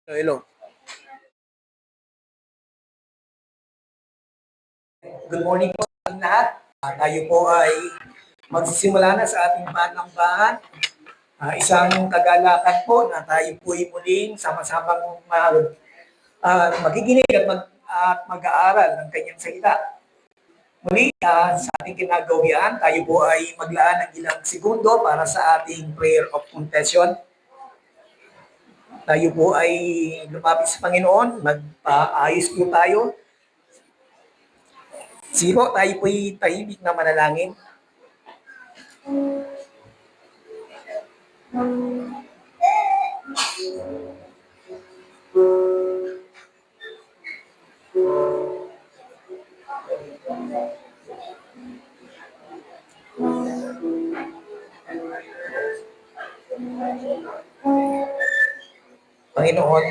Hello. Good morning po sa ating lahat. Tayo po ay magsisimula na sa ating panambahan. Isang kagalakan po na tayo po ay muling sama-samang magiginig at mag-aaral ng kanyang salita. Muli, sa ating kinagawian, tayo po ay maglaan ng ilang segundo para sa ating prayer of confession. Tayo po ay lumapit sa Panginoon, magpaayos po tayo. Sige po, tayo po ay tahimik na manalangin. Panginoon,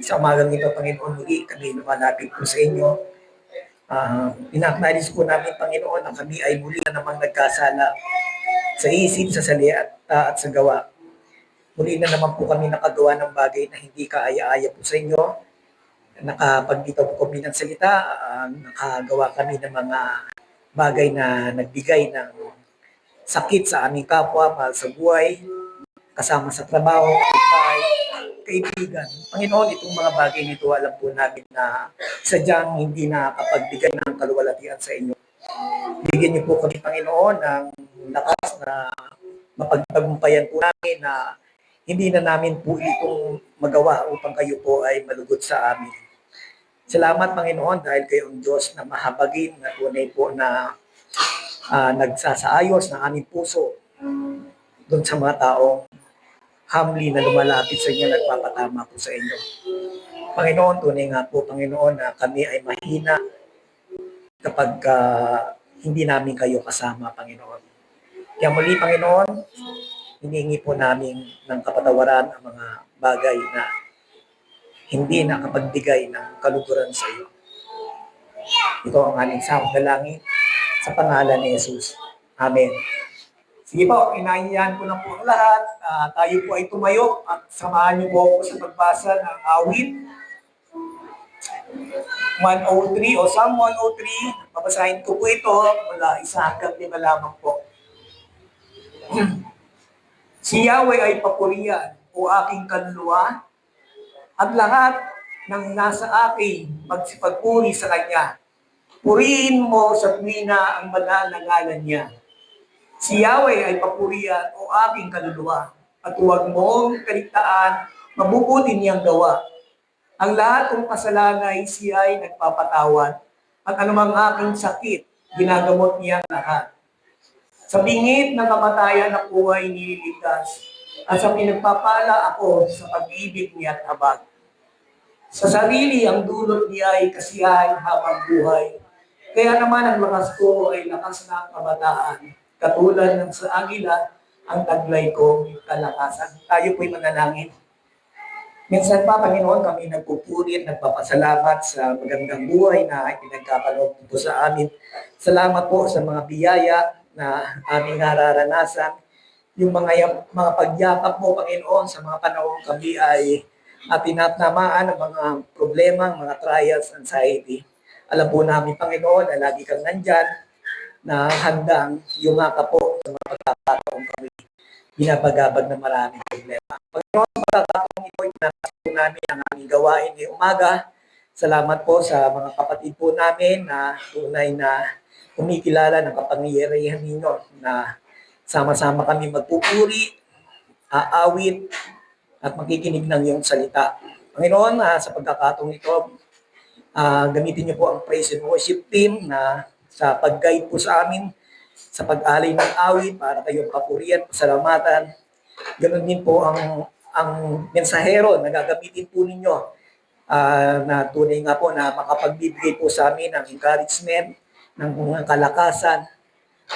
sa umagang ito, Panginoon, muli kami lumalapit po sa inyo. Ina-acknowledge po namin, Panginoon, na kami ay muli na namang nagkasala sa isip, sa salita at sa gawa. Muli na naman po kami nakagawa ng bagay na hindi kaaya-aya po sa inyo. Nakapagbitaw po kami ng salita, nakagawa kami ng mga bagay na nagbigay ng sakit sa aming kapwa, mahal sa buhay, kasama sa trabaho, kaibigan. Panginoon, itong mga bagay nito, alam po namin na sadyang hindi nakapagbigay ng kaluwalhatian sa inyo. Bigyan niyo po kami, Panginoon, ng lakas na mapagtagumpayan po namin na hindi na namin po itong magawa upang kayo po ay malugod sa amin. Salamat, Panginoon, dahil kayo ang Diyos na mahabagin na tunay po na nagsasaayos ng aming puso doon sa mga taong humbly na lumalapit sa inyo, nagpapatama po sa inyo. Panginoon, tunay nga po, Panginoon, na kami ay mahina kapag hindi namin kayo kasama, Panginoon. Kaya muli, Panginoon, hinihingi po namin ng kapatawaran ang mga bagay na hindi nakapagbigay ng kaluguran sa iyo. Ito ang aming samang dalangin sa pangalan ni Jesus. Amen. Sige po, inahiyan ko na po ang lahat. Tayo po ay tumayo at samahan niyo po ako sa pagbasa ng awit 103 o Psalm 103. Babasahin ko po ito mula 1 hanggang 5 lamang po. Si Yahweh ay papurihan, o aking kaluluwa, at lahat ng nasa akin magsipagpuri sa Kanya. Purihin mo sa tuwina ang banal na ngalan niya. Si Yahweh ay papurihan, o aking kaluluwa, at huwag mong kaligtaan, mabubuti niyang gawa. Ang lahat kong kasalanay siya ay nagpapatawad, at anumang aking sakit, ginagamot niya lahat. Sa bingit ng kamatayan ako ay nililigtas, at sa pinagpapala ako sa pag-ibig niya at habag. Sa sarili ang dulot niya ay kasiyahan habang buhay. Kaya naman ang lakas ko ay lakas ng kabataan. Katulad ng sa agila, ang taglay ko kalakasan. Tayo po'y manalangin. Minsan pa, Panginoon, kami nagpupuri at nagpapasalamat sa magandang buhay na ipinagkakaloob po sa amin. Salamat po sa mga biyaya na aming nararanasan. Yung mga pagyakap mo, Panginoon, sa mga panahon kami ay tinatamaan ng mga problema, mga trials, anxiety. Alam po namin, Panginoon, na lagi kang nandyan, na handang yumaka po sa mga pagkakataong kami binabagabag ng maraming problema. Panginoon, sa pagkakataong ito, pinapasok po namin ang aming gawain ngayong umaga. Salamat po sa mga kapatid po namin na tunay na kumikilala ng kapangyarihan ninyo na sama-sama kami magpupuri, aawit, at makikinig ng iyong salita. Panginoon, sa pagkakataong ito, gamitin niyo po ang praise and worship team na sa pag-guide po sa amin, sa pag-alay ng awit para kayong papurihan, pasalamatan. Ganon din po ang mensahero na gagamitin po ninyo na tunay nga po na makapagbibigay po sa amin ng encouragement, ng kalakasan,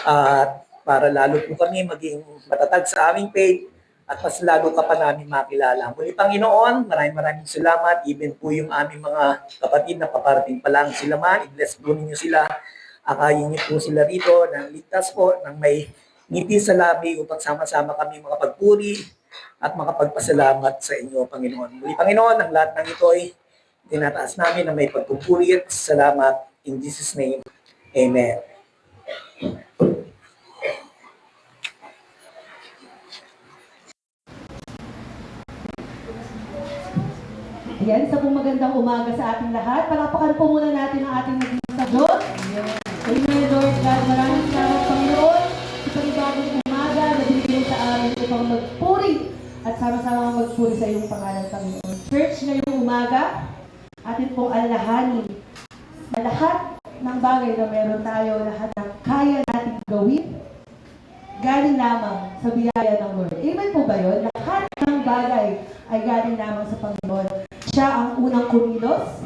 at para lalo po kami maging matatag sa aming faith at mas lalo ka pa namin makilala. Muli, Panginoon, maraming salamat. Even po yung aming mga kapatid na paparating pa lang sila man, i-bless po ninyo sila. Akayin niyo po sila rito ng ligtas po, ng may ngiti sa labi upang sama-sama kami makapagpuri at makapagpasalamat sa inyo, Panginoon. Muli, Panginoon, ang lahat ng ito ay tinataas namin na may pagpupuri at salamat in Jesus' name. Amen. Yan, sa pong magandang umaga sa ating lahat. Palakpakan po muna natin ang ating naging sa Diyos. Amen, Lord God. Maraming salamat, Panginoon. Sa panibagong umaga na binigay sa amin upang magpuri at sama-sama magpuri sa iyong pangalan, Panginoon. Church, ngayong umaga, atin pong alalahanin na lahat ng bagay na meron tayo, lahat ng kaya natin gawin, galing lamang sa biyaya ng Lord. Amen po ba yun? Lahat ng bagay ay galing lamang sa Panginoon. Siya ang unang kumilos.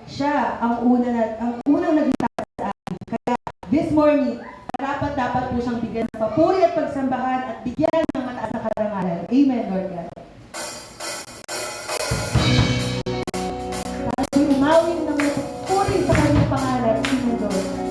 Siya ang unang naging tapat sa atin. Kaya this morning, dapat po siyang bigyan ng papuri at pagsambahan at bigyan ng mataas na karangalan. Amen, Lord God. Tayo'y umawin ng papuri sa kanyang pangalan. Amen, Lord.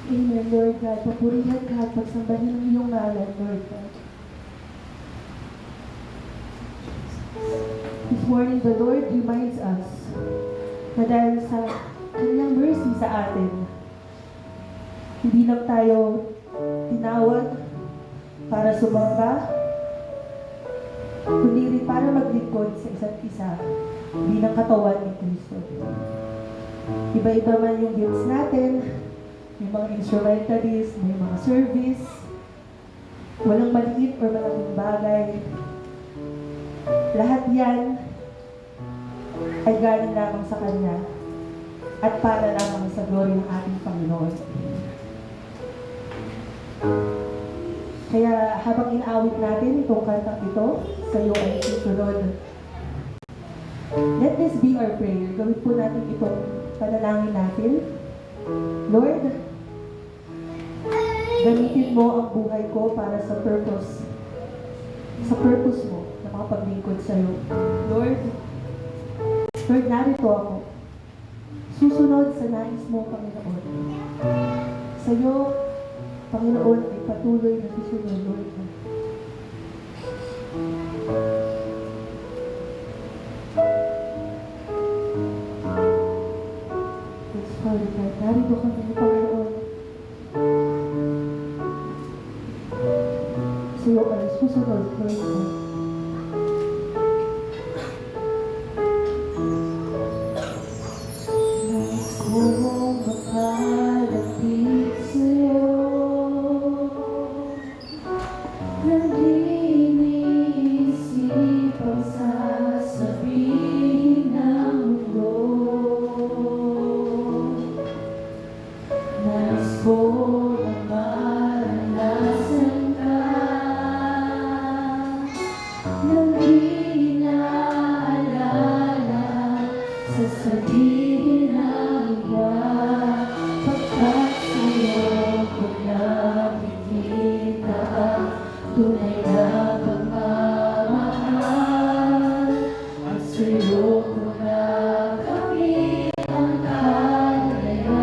Amen, Lord God. Papurihan ka at pagsambahin ang iyong ngalan, Lord God. This morning, the Lord reminds us na dahil sa kanyang mercy sa atin, hindi lang tayo tinawag para sumamba, kundi rin para maglingkod sa isa't isa bilang katawan ni Kristo. Iba-iba man yung gifts natin, may mga instrumentalists, may mga service, walang maliit or malaking bagay. Lahat yan ay galing lamang sa Kanya at para lamang sa glory ng ating Panginoon. Kaya habang inaawit natin itong kantang ito, sa iyo ay susunod. Let this be our prayer. Gawin po natin itong panalangin natin. Lord, gamitin mo ang buhay ko para sa purpose mo na makapaglingkod sa iyo. Lord, narito ako. Susunod sa nais mo, Panginoon. Sa iyo, Panginoon, ay patuloy na susunod, Lord. Yes, Father God, narito kami, Panginoon. Sa iyo ay susunod, Lord. Tunay na pagmamahal at sa'yo ko na kami ang kalayaan.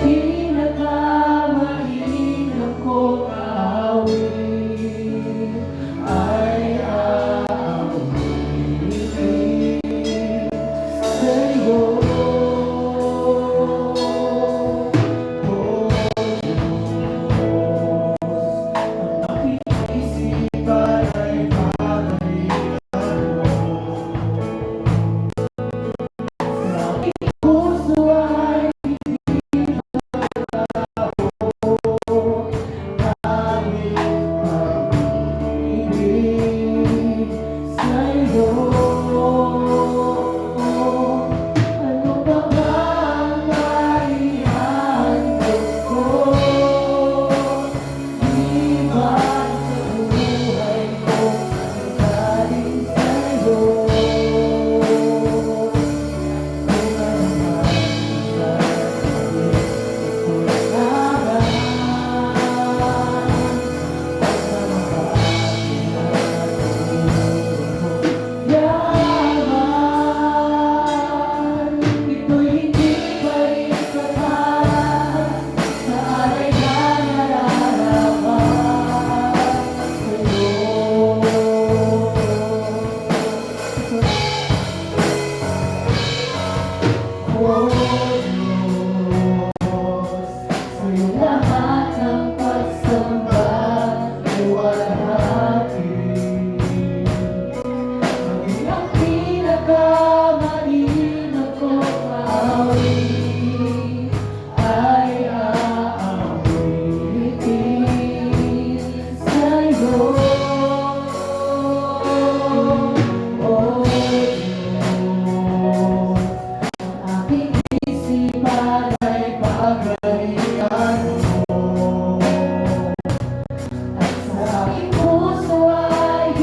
Pinakamainam kong awit ay awitin sa'yo. Oh Diyos, ang aking isipan ay pagalitan mo. Sa aking puso ay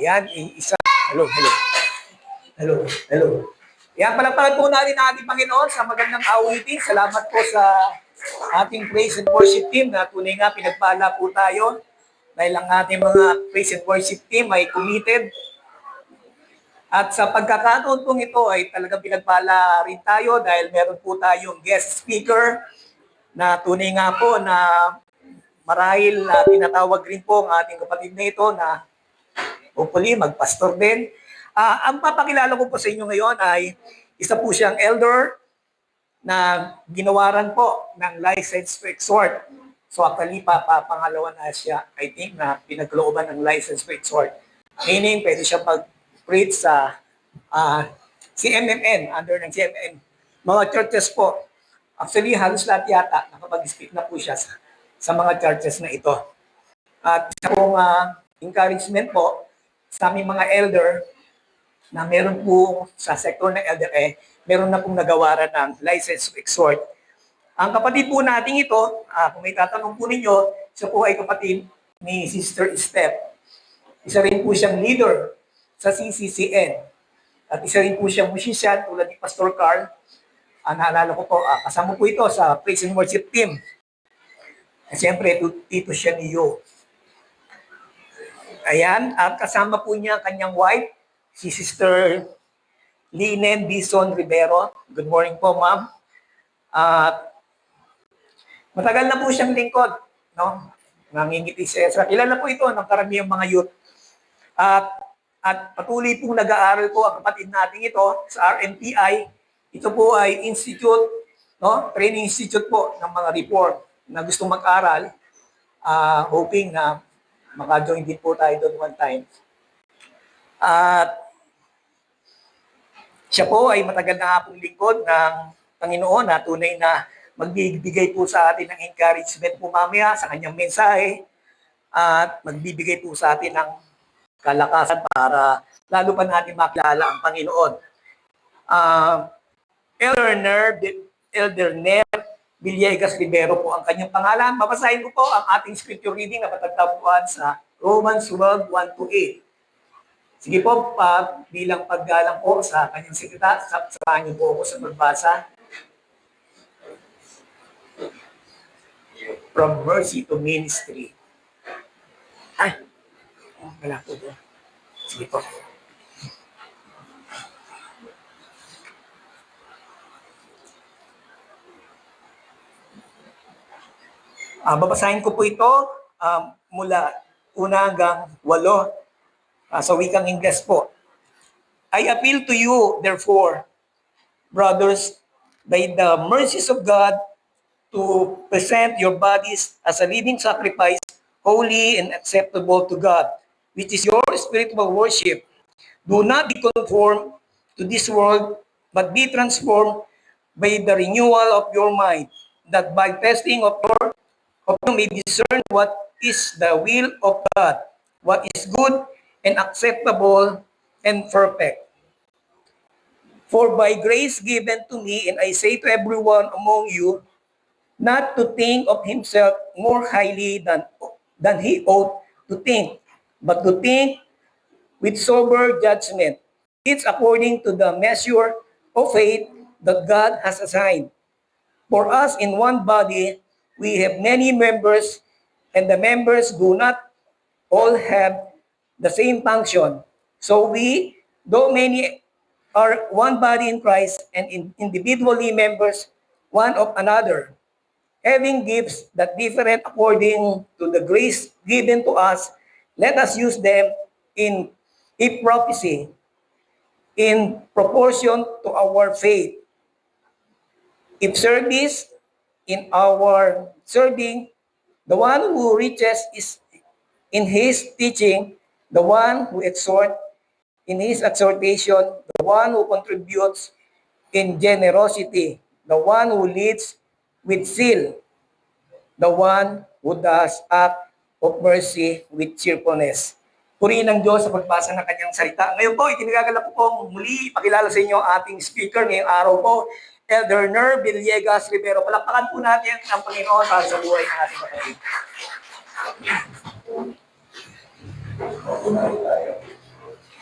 Ayan, isa. Hello, hello. Hello, hello. Yan, palagpagan po natin ang ating Panginoon sa magandang awitin. Salamat po sa ating praise and worship team na tunay nga pinagpala po tayo dahil ang ating mga praise and worship team ay committed. At sa pagkakataon pong ito ay talagang pinagpala rin tayo dahil meron po tayong guest speaker na tunay nga po na marahil na tinatawag rin po ang ating kapatid na ito na hopefully magpastor din. Ang papakilala ko po sa inyo ngayon ay isa po siyang elder na ginawaran po ng license to exhort. So actually, pangalawa na siya, I think, na pinaglooban ng license to exhort. Meaning, pwede siya mag-preach sa CMMN, under ng CMMN. Mga churches po, actually, halos lahat yata, nakapag-speak na po siya sa mga churches na ito. At isa pong encouragement po sa aming mga elder na meron po sa sektor ng elder meron na pong nagawaran ng license to exhort. Ang kapatid po natin ito, kung may tatanong po ninyo, siya po ay kapatid ni Sister Steph. Isa rin po siyang leader sa CCCN. At isa rin po siyang musician tulad ni Pastor Carl. Naalala ko po, kasama po ito sa praise and worship team. At siyempre, tito siya ni Yo. Ayan, at kasama po niya kanyang wife, si Sister Linen Bison Rivero. Good morning po, ma'am. At matagal na po siyang lingkod, no? Nangingiti siya. Kilala po ito ng karamihang mga youth. At patuloy pong nag-aaral po ang kapatid natin ito sa RMTI. Ito po ay institute, no? Training institute po ng mga reform na gusto mag-aral. Hoping na maka-join din po tayo doon one time. At siya po ay matagal na hapong lingkod ng Panginoon na tunay na magbibigay po sa atin ng encouragement po mamaya sa kanyang mensahe at magbibigay po sa atin ng kalakasan para lalo pa natin makilala ang Panginoon. Elder Ner Villegas Rivero po ang kanyang pangalan. Babasahin ko po ang ating scripture reading na matatagpuan sa Romans 12:1-8. Sige po, bilang paggalang po sa kanyang sekretary, samahan niyo po ako sa magbasa. From mercy to ministry. Ay, wala po po. Sige po. Babasahin ko po ito mula 1 hanggang 8. Sa wikang Ingles po. I appeal to you, therefore, brothers, by the mercies of God, to present your bodies as a living sacrifice, holy and acceptable to God, which is your spiritual worship. Do not be conformed to this world, but be transformed by the renewal of your mind, that by testing of you may discern what is the will of God, what is good and acceptable and perfect. For by grace given to me, and I say to everyone among you, not to think of himself more highly than he ought to think, but to think with sober judgment. It's according to the measure of faith that God has assigned. For us in one body, we have many members, and the members do not all have the same function. So we, though many, are one body in Christ and individually members one of another, having gifts that different according to the grace given to us, let us use them in prophecy, in proportion to our faith. If service, in our serving, the one who reaches is in his teaching, the one who exhorts in his exhortation, the one who contributes in generosity, the one who leads with zeal, the one who does act of mercy with cheerfulness. Purihin ng Diyos sa pagbasa ng kanyang salita. Ngayon po, itinagagalak ko pong muli pakilala sa inyo ating speaker ngayong araw po, Elder Ner Villegas Rivero. Palakpakan po natin ang Panginoon para sa buhay ng ating kapatid.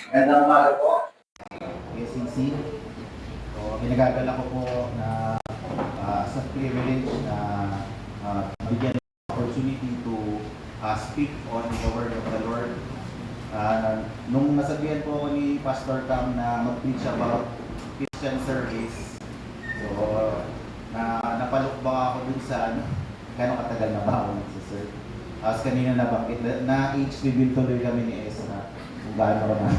Magandang umaga po, SCC. So, ginagagala ko po na sa privilege na bigyan ng opportunity to speak on the word of the Lord. Nung nasabihan po ako ni Pastor Cam na mag-preach about Christian service, so napalukbang ako dun sa gano'ng katagal na ba ako nagsiserve. As kanina nabanggit na age reveal tuloy kami ni Ezra kung gaano ko na.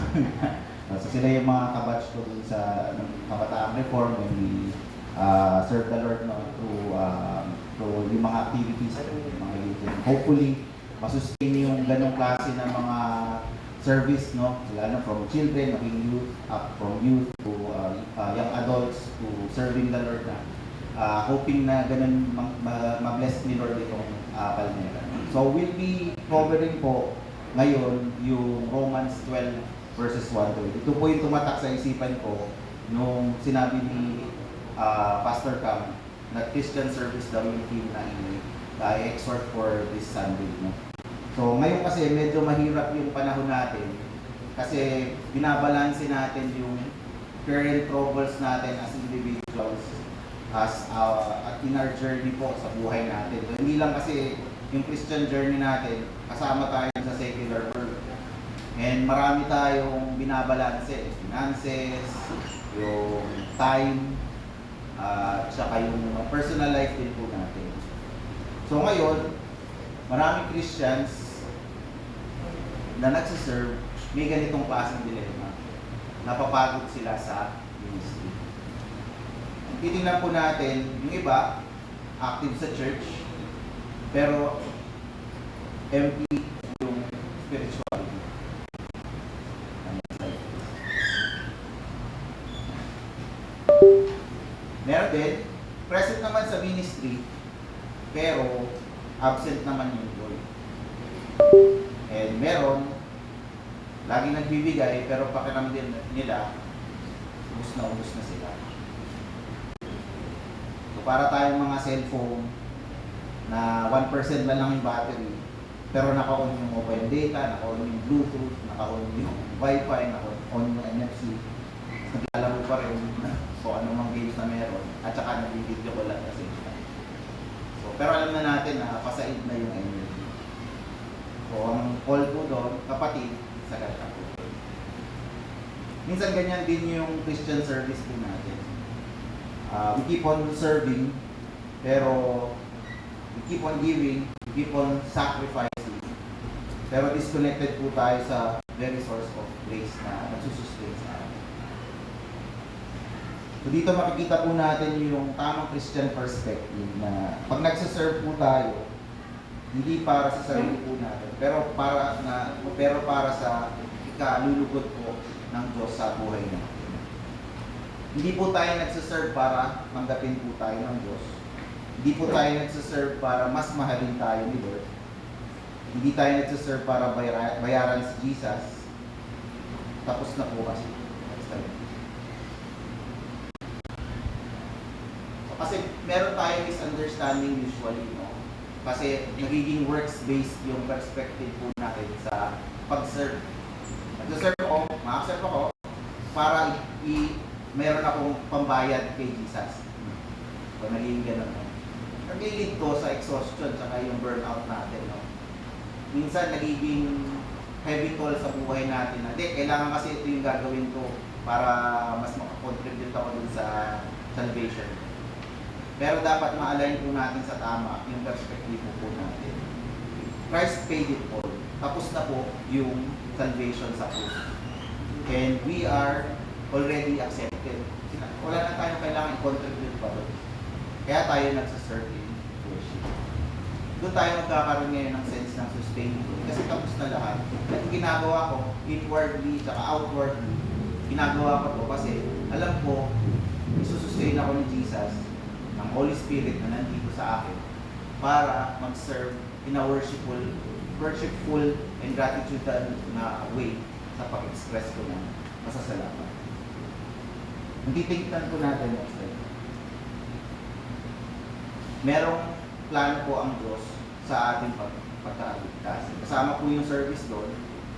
So sila yung mga kabatch ko dun sa Kabataang Reform when we serve the Lord through yung mga activities yung mga youth. Hopefully, masustain yung ganong klase ng mga service, no? Sila from children, maging youth, up from youth to young adults to serving the Lord na. Hoping na ganun ma-bless ni Lord itong Palmera. So we'll be covering po ngayon yung Romans 12 verses 1 to 8. Ito po yung tumatak sa isipan ko nung sinabi ni Pastor Cam na Christian service daw yung team na i-exhort for this Sunday. No? So ngayon kasi medyo mahirap yung panahon natin kasi binabalansin natin yung current troubles natin as individuals in our journey po sa buhay natin. So, hindi lang kasi yung Christian journey natin, kasama tayo sa secular world. And marami tayong binabalanse, finances, yung time, saka yung personal life din po natin. So ngayon, maraming Christians na nagsiserve, may ganitong klaseng dilemma. Napapagod sila sa ministry. Titingnan po natin, yung iba, active sa church, pero empty yung spirituality. Meron din, present naman sa ministry, pero absent naman yung joy. And meron, lagi nagbibigay, pero pakiramdam nila, ubus na sila. So para tayong mga cellphone, na 1% lang yung battery, pero naka-on yung mobile data, naka-on yung Bluetooth, naka-on yung Wi-Fi, naka-on yung NFC. Naglalaro pa rin kung anong games na meron, at saka nag-video ko lang kasi. So, pero alam na natin na pasaid na yung energy. So, ang call po doon, kapatid, sagat ako. Minsan ganyan din yung Christian service po natin. We keep on serving, pero we keep on giving, we keep on sacrificing. Pero disconnected po tayo sa very source of grace na nagsusustain sa atin. So dito makikita po natin yung tamang Christian perspective na pag nagsiserve po tayo, hindi para sa sarili po natin, pero para sa ikalulugod po ng Diyos sa buhay natin. Hindi po tayo nagsiserve para manggapin po tayo ng Diyos. Hindi po tayo nagsiserve para mas mahalin tayo ni Lord. Hindi tayo nagsiserve para bayaran si Jesus. Tapos na po kasi. Kasi meron tayong misunderstanding usually, no? Kasi nagiging works-based yung perspective po natin sa pag-serve. Nag-serve ako, ma-serve ako, para meron akong pambayad kay Jesus. So nagiging ganun. Nag-lead to sa exhaustion saka yung burnout natin. No? Minsan nagiging heavy toll sa buhay natin na, kailangan kasi ito yung gagawin ko para mas makakontribute ako dun sa salvation. Pero dapat ma-align po natin sa tama yung perspective po natin. Christ paid it all. Tapos na po yung salvation sa puso. And we are already accepted. Wala na tayong kailangan i-contribute pa doon. Kaya tayo nagsaserve in worship. Doon tayo magkakaroon ngayon ng sense ng sustainability. Kasi tapos na lahat. At ginagawa ko, inwardly, saka outwardly, ginagawa ko to kasi alam ko, isusustain ako ni Jesus, ng Holy Spirit na nandito sa akin, para mag-serve in a worshipful and gratitude na way sa pag-express ko ng masasalamat. Hindi tingnan po natin next time. Merong plano po ang Diyos sa ating pagkaligtas. Kasama po yung service doon.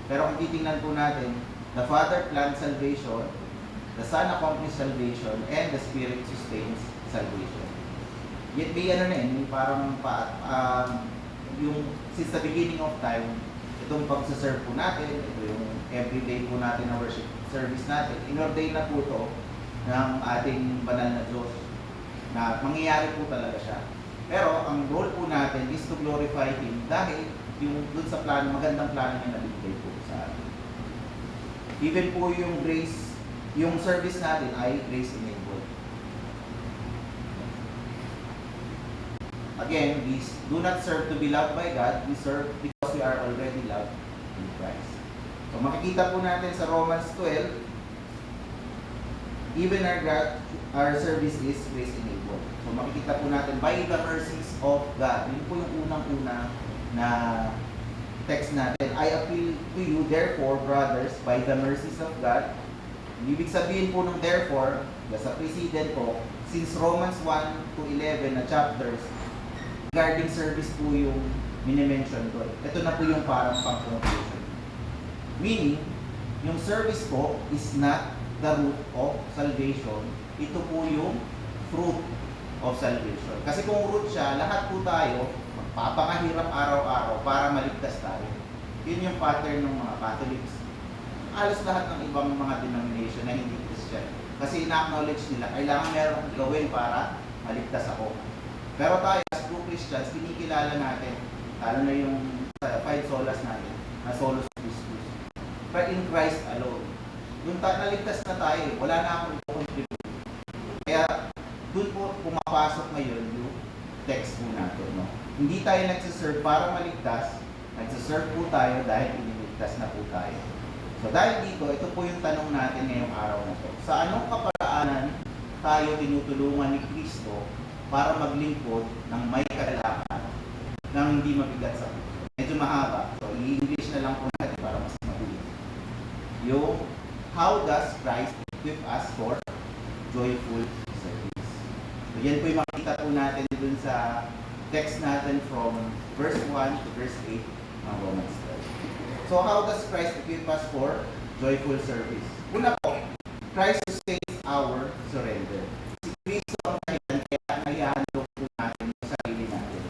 Pero kung titingnan po natin, The Father planned salvation, the Son accomplished salvation, and the Spirit sustains salvation. Yet may ano na yun, may parang yung since the beginning of time, itong pagsaserve po natin, ito yung everyday po natin na worship service natin, inordain na po ito ng ating banal na Diyos na mangyayari po talaga siya. Pero ang role po natin is to glorify Him dahil yung dun sa plano, magandang plano niya nabigay po sa atin. Even po yung grace, yung service natin ay grace enabled. Again, we do not serve to be loved by God, we serve because we are already loved in Christ. So makikita po natin sa Romans 12, even our service is grace enabled. So makikita po natin, by the mercies of God. Yun po yung unang-una na text natin. I appeal to you, therefore, brothers, by the mercies of God. Ibig sabihin po ng therefore, sa precedent po, since Romans 1 to 11 na chapters, regarding service po yung minimension doon. Ito na po yung parang pang-conclusion. Meaning, yung service po is not the root of salvation. Ito po yung fruit of salvation. Kasi kung root siya, lahat po tayo magpapakahirap araw-araw para maligtas tayo. Yun yung pattern ng mga Catholics. Alos lahat ng ibang mga denomination na hindi Christian. Kasi ina-acknowledge nila, kailangan meron akong gawin para maligtas ako. Pero tayo, as true Christians, kinikilala natin, lalo na yung five solas natin, na solus Christus. But in Christ alone. Doon naligtas na tayo, wala na akong contribute. Kaya, doon po pumapasok ngayon yung text po natin. No? Hindi tayo nagsiserve para maligtas, nagsiserve po tayo dahil iniligtas na po tayo. So dahil dito, ito po yung tanong natin ngayong araw na ito. Sa anong kaparaanan tayo tinutulungan ni Kristo para maglingkod ng may kagalakan ng hindi mabigat sa puso? Medyo mahaba. So i-English na lang po natin para mas mabilis. Yung, how does Christ equip us for joyful service? So yan po yung makita po natin dun sa text natin from verse 1 to verse 8 ng Romans 12. So how does Christ equip us for joyful service? Una po, Christ sustains our surrender. Si Kristo ang dahilan kaya naihandog po natin yung sarili natin.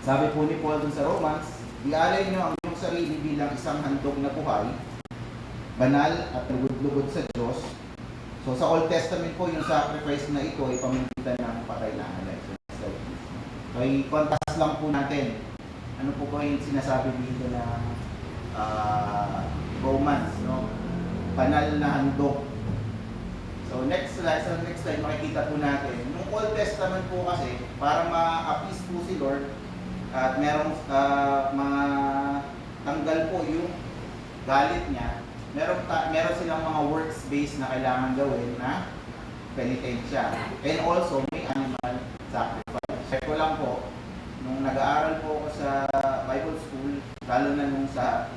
Sabi po ni Paul dun sa Romans, ialay niyo ang iyong sarili bilang isang handog na buhay, banal at lugod-lugod sa Diyos. So sa Old Testament po, yung sacrifice na ito ay pamimitan ng patay na alay. So i-contrast lang po natin. Ano po ba yung sinasabi dito na Romans, no? Banal na handog. So next slide, makikita po natin. Nung Old Testament po kasi, para ma-appease po si Lord, at merong mga tanggal po yung galit niya, meron silang mga works-based na kailangan gawin na penitensya. And also, may animal sacrifice. Check ko lang po, nung nag-aaral po ako sa Bible School, lalo na nung sa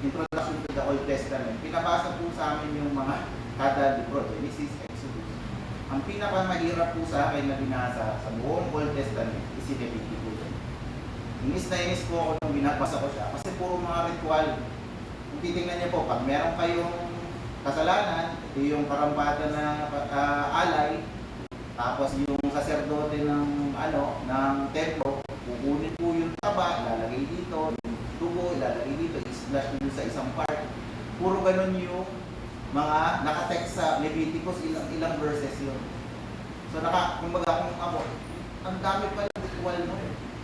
Introduction to the Old Testament, pinabasa po sa amin yung mga kada libro, Genesis, Exodus. Ang pinakamahirap po sa akin na binasa sa buong Old Testament is si Leviticus. Inis na inis po ako nung binabasa ko siya kasi puro mga ritual. Kung titingnan niyo po, pag meron kayong kasalanan, ito yung karampatan na alay, tapos yung saserdote ng ng templo, kukunin po yung taba, ilalagay dito, yung tubo, ilalagay dito, i-splash nyo sa isang part. Puro ganun yung mga nakatext sa Leviticus, ilang verses yun. So kumbaga kung ako, ang dami pa yung ritual nun,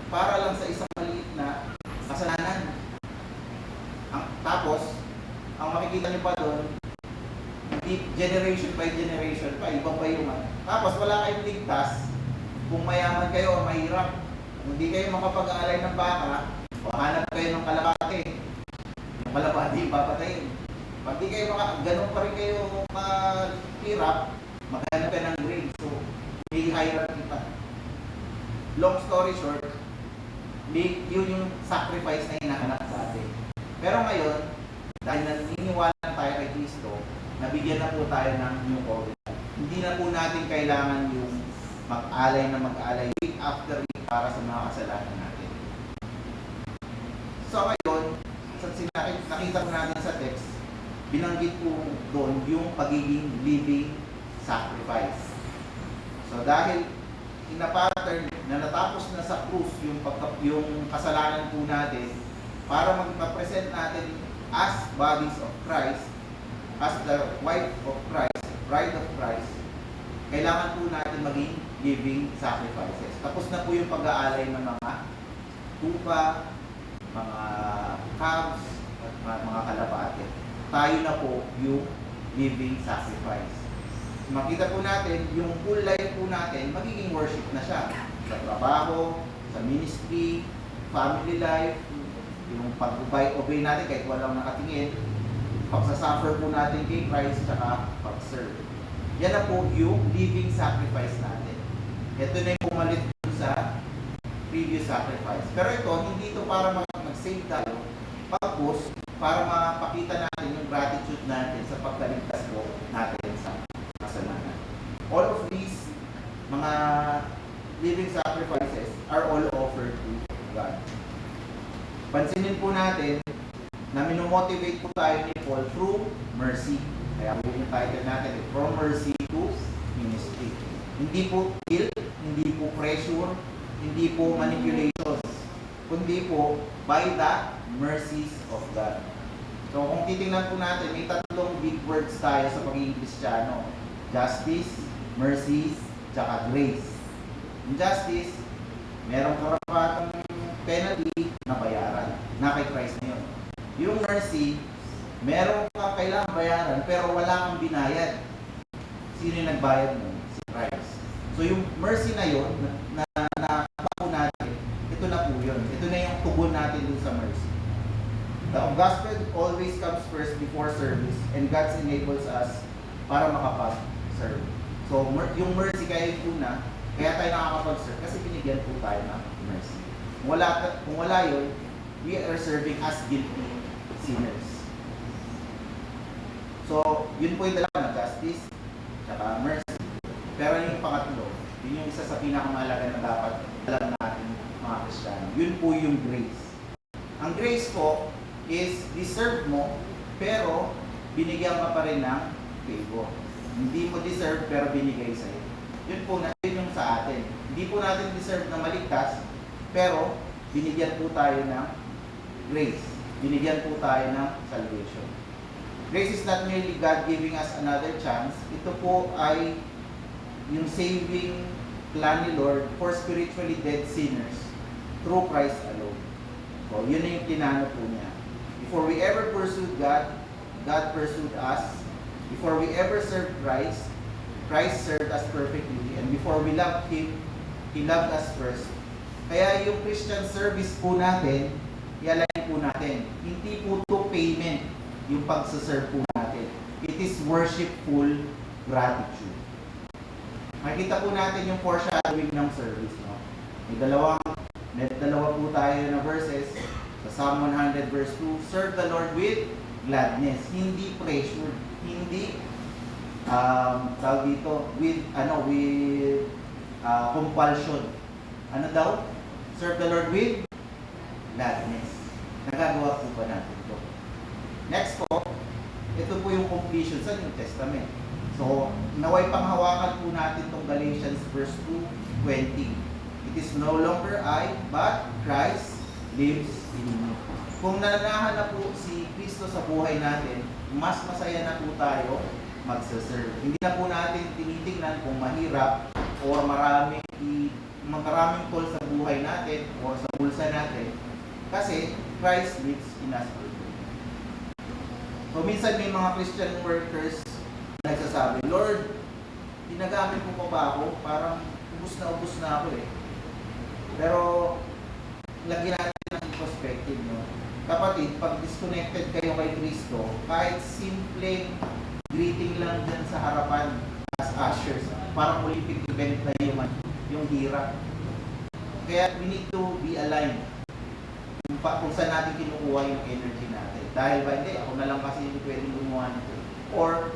para lang sa isang maliit na kasalanan. Tapos, ang makikita nyo pa doon, generation by generation pa, iba pa yung tapos wala kayong ligtas, kung mayaman kayo o mahirap, kung hindi kayo makapag-aalay ng baka, o hanap kayo ng kalapate, yung kalapate papatayin. Pag di kayo ganun pa rin kayo mahirap, maghanap ka ng grade. So, may hierarchy pa. Long story short, yun yung sacrifice na hinahanap sa atin. Pero ngayon, dahil naniniwala na tayo kay Kristo, nabigyan na po tayo ng new covenant. Hindi na po natin kailangan yung mag-alay week after week para sa mga kasalanan natin. So ngayon, nakita po natin sa text, binanggit po doon yung pagiging living sacrifice. So dahil in a pattern na natapos na sa krus yung kasalanan po natin, para magpa-present natin as bodies of Christ, as the wife of Christ, bride of Christ, kailangan po natin maging living sacrifices. Tapos na po yung pag-aalay ng mga tupa, mga calves, at mga kalapate. Tayo na po yung living sacrifice. Makita po natin, yung full life po natin, magiging worship na siya. Sa trabaho, sa ministry, family life, yung pag-obey natin kahit walang nakatingin, pagsasuffer po natin kay Christ, tsaka pag-serve. Yan na po yung living sacrifice natin. Ito na yung pumalit sa previous sacrifice. Pero ito, hindi ito para mag-save tayo. Pagpos, para mapakita natin yung gratitude natin sa pagkaligtas po natin sa kasalanan. All of these mga living sacrifices are all offered to God. Pansinin po natin na minomotivate po tayo ni Paul through mercy. Kaya po yung title natin, From Mercy to Ministry. Hindi po guilt, hindi po pressure, hindi po manipulations, kundi po by the mercies of God. So kung titingnan po natin, may tatlong big words tayo sa pagiging Kristiyano. Justice, mercy, tsaka grace. In justice, merong karapatang penalty na bayaran, na kay Christ na yun. Yung mercy, meron kang kailangang bayaran pero wala kang binayad. Sino yung nagbayad mo? Si Christ. So yung mercy na yun, na po natin, ito na po yun. Ito na yung tugon natin dun sa mercy. The gospel always comes first before service, and God enables us para makapag-serve. So yung mercy kaya yung una, kaya tayo nakakapag-serve kasi binigyan po tayo ng mercy. Kung wala yun, we are serving as guilty sinners. So yun po yung dalawa na justice, tsaka mercy. Pero yung pangatlo, yun yung isa sa pinakamahalaga na dapat alam natin mga Kristiyano. Yun po yung grace. Ang grace po is deserve mo, pero binigyan ka pa rin ng favor. Hindi mo deserve, pero binigay sa'yo. Yun po na, yun yung sa atin. Hindi po natin deserve na maligtas, pero binigyan po tayo ng grace. Binigyan po tayo ng salvation. Grace is not merely God giving us another chance. Ito po ay yung saving plan ni Lord for spiritually dead sinners through Christ alone. So, yun na yung tinano po niya. Before we ever pursued God, God pursued us. Before we ever served Christ, Christ served us perfectly. And before we loved Him, He loved us first. Kaya yung Christian service po natin, i-align po natin. Hindi po to payment yung pagsaserve po natin. It is worshipful gratitude. Makikita po natin yung foreshadowing ng service. No? May dalawa po tayo na verses. Sa Psalm 100 verse 2, serve the Lord with gladness, hindi pressure, hindi tawag dito with compulsion. Ano daw? Serve the Lord with gladness. Nagagawa po ba natin ito? Next po, ito po yung completion sa New Testament. So, naway panghawakan po natin itong Galatians verse 2:20. It is no longer I, but Christ lives in me. Kung nananahan na po si Kristo sa buhay natin, mas masaya na po tayo magsaserve. Hindi na po natin tinitingnan kung mahirap o maraming toll sa buhay natin o sa bulsa natin kasi Christ lives in us. So minsan may mga Christian workers na nagsasabi, Lord, ginagamit mo pa ba ako? Parang ubus na ako eh. Pero lagyan natin ng perspective, no? Kapatid, pag disconnected kayo kay Kristo, kahit simpleng greeting lang dyan sa harapan as ushers, parang Olympic event na yung hirap. Kaya we need to be aligned kung saan natin kinukuha yung energy natin. Dahil ba hindi, ako na lang kasi hindi pwedeng gumawa nito. Or,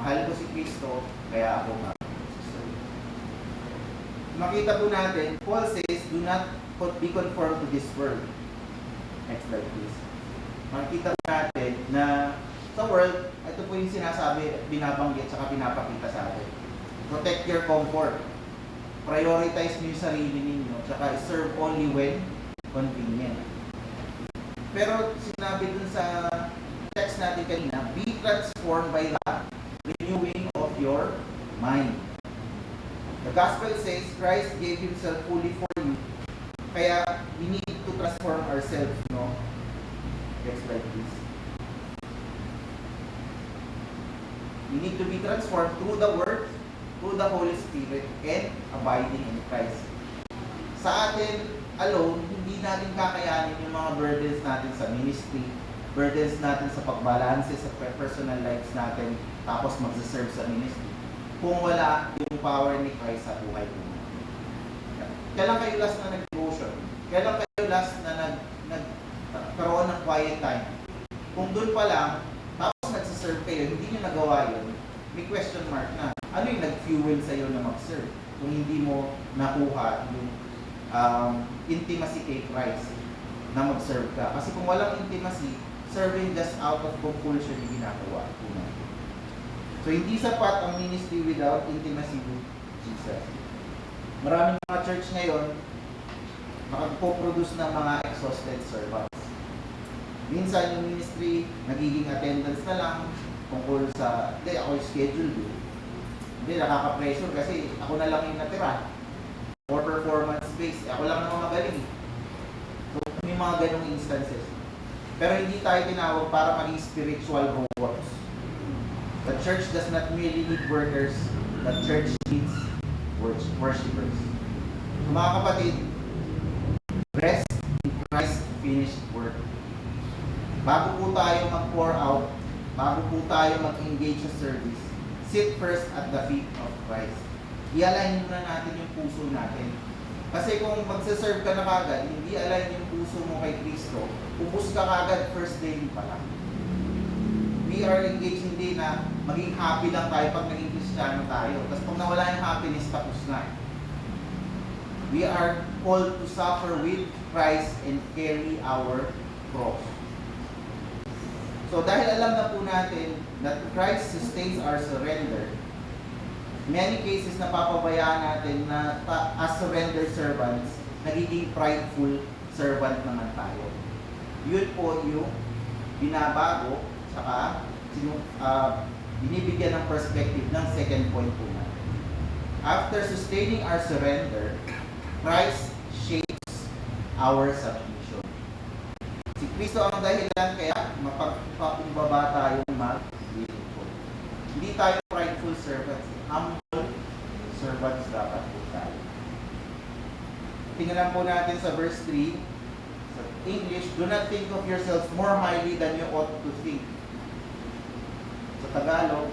mahal ko si Kristo, kaya ako makita po natin, Paul says, do not be conformed to this world. Next slide please. Makita po natin na Sa world, ito po yung sinasabi, binabanggit, saka pinapakita sa atin. Protect your comfort. Prioritize nyo yung sarili ninyo, saka serve only when convenient. Pero sinabi dun sa text natin kanina, be transformed by the renewing of your mind. The gospel says Christ gave Himself fully for you. Kaya we need to transform ourselves, no? Next slide, please. We need to be transformed through the Word, through the Holy Spirit, and abiding in Christ. Sa atin alone, hindi natin kakayanin yung mga burdens natin sa ministry, burdens natin sa pagbalanse sa personal lives natin, tapos magsaserve sa ministry, kung wala yung power ni Christ sa buhay mo. Kailan kayo last na nag-devotion? Kailan kayo last na nagkaroon ng quiet time? Kung doon pa lang, tapos nagsaserve kayo, hindi nyo nagawa yun, may question mark na. Ano yung nag-fuel sa'yo na mag-serve? Kung hindi mo nakuha yung intimacy kay Christ na mag-serve ka. Kasi kung walang intimacy, serving just out of compulsion yung ginagawa. So hindi sapat ang ministry without intimacy with Jesus. Maraming mga church ngayon nakapro-produce ng mga exhausted servants. Minsan yung ministry nagiging attendance na lang tungkol sa, hindi ako yung schedule din. Hindi, nakaka-pressure kasi ako na lang yung natira. For performance based, ako lang naman magaling. So may mga ganong instances. Pero hindi tayo tinawag para maging spiritual robots. The church does not merely need workers, the church needs worshipers. Mga kapatid, rest in Christ's finished work. Bago po tayo mag-pour out, bago po tayo mag-engage sa service, sit first at the feet of Christ. I-align muna natin yung puso natin. Kasi kung magsaserve ka na kagad, hindi align yung puso mo kay Kristo, ubus ka kagad first day pa lang. We are engaged hindi na maging happy lang tayo pag naging Kristiyano tayo. Tapos pag nawala yung happiness, tapos na. We are called to suffer with Christ and carry our cross. So dahil alam na po natin that Christ sustains our surrender, many cases na papabayaan natin na as surrendered servants, nagiging prideful servant naman tayo. Yun po yung binabago, saka binibigyan ng perspective ng second point po natin. After sustaining our surrender, Christ shapes our submission. Si Kristo ang dahilan kaya mapagpakumbaba tayong mag-lingkod. Hindi tayo prideful servants, humble servants dapat po tayo. Tingnan po natin sa verse 3, sa English, do not think of yourselves more highly than you ought to think. Sa Tagalog,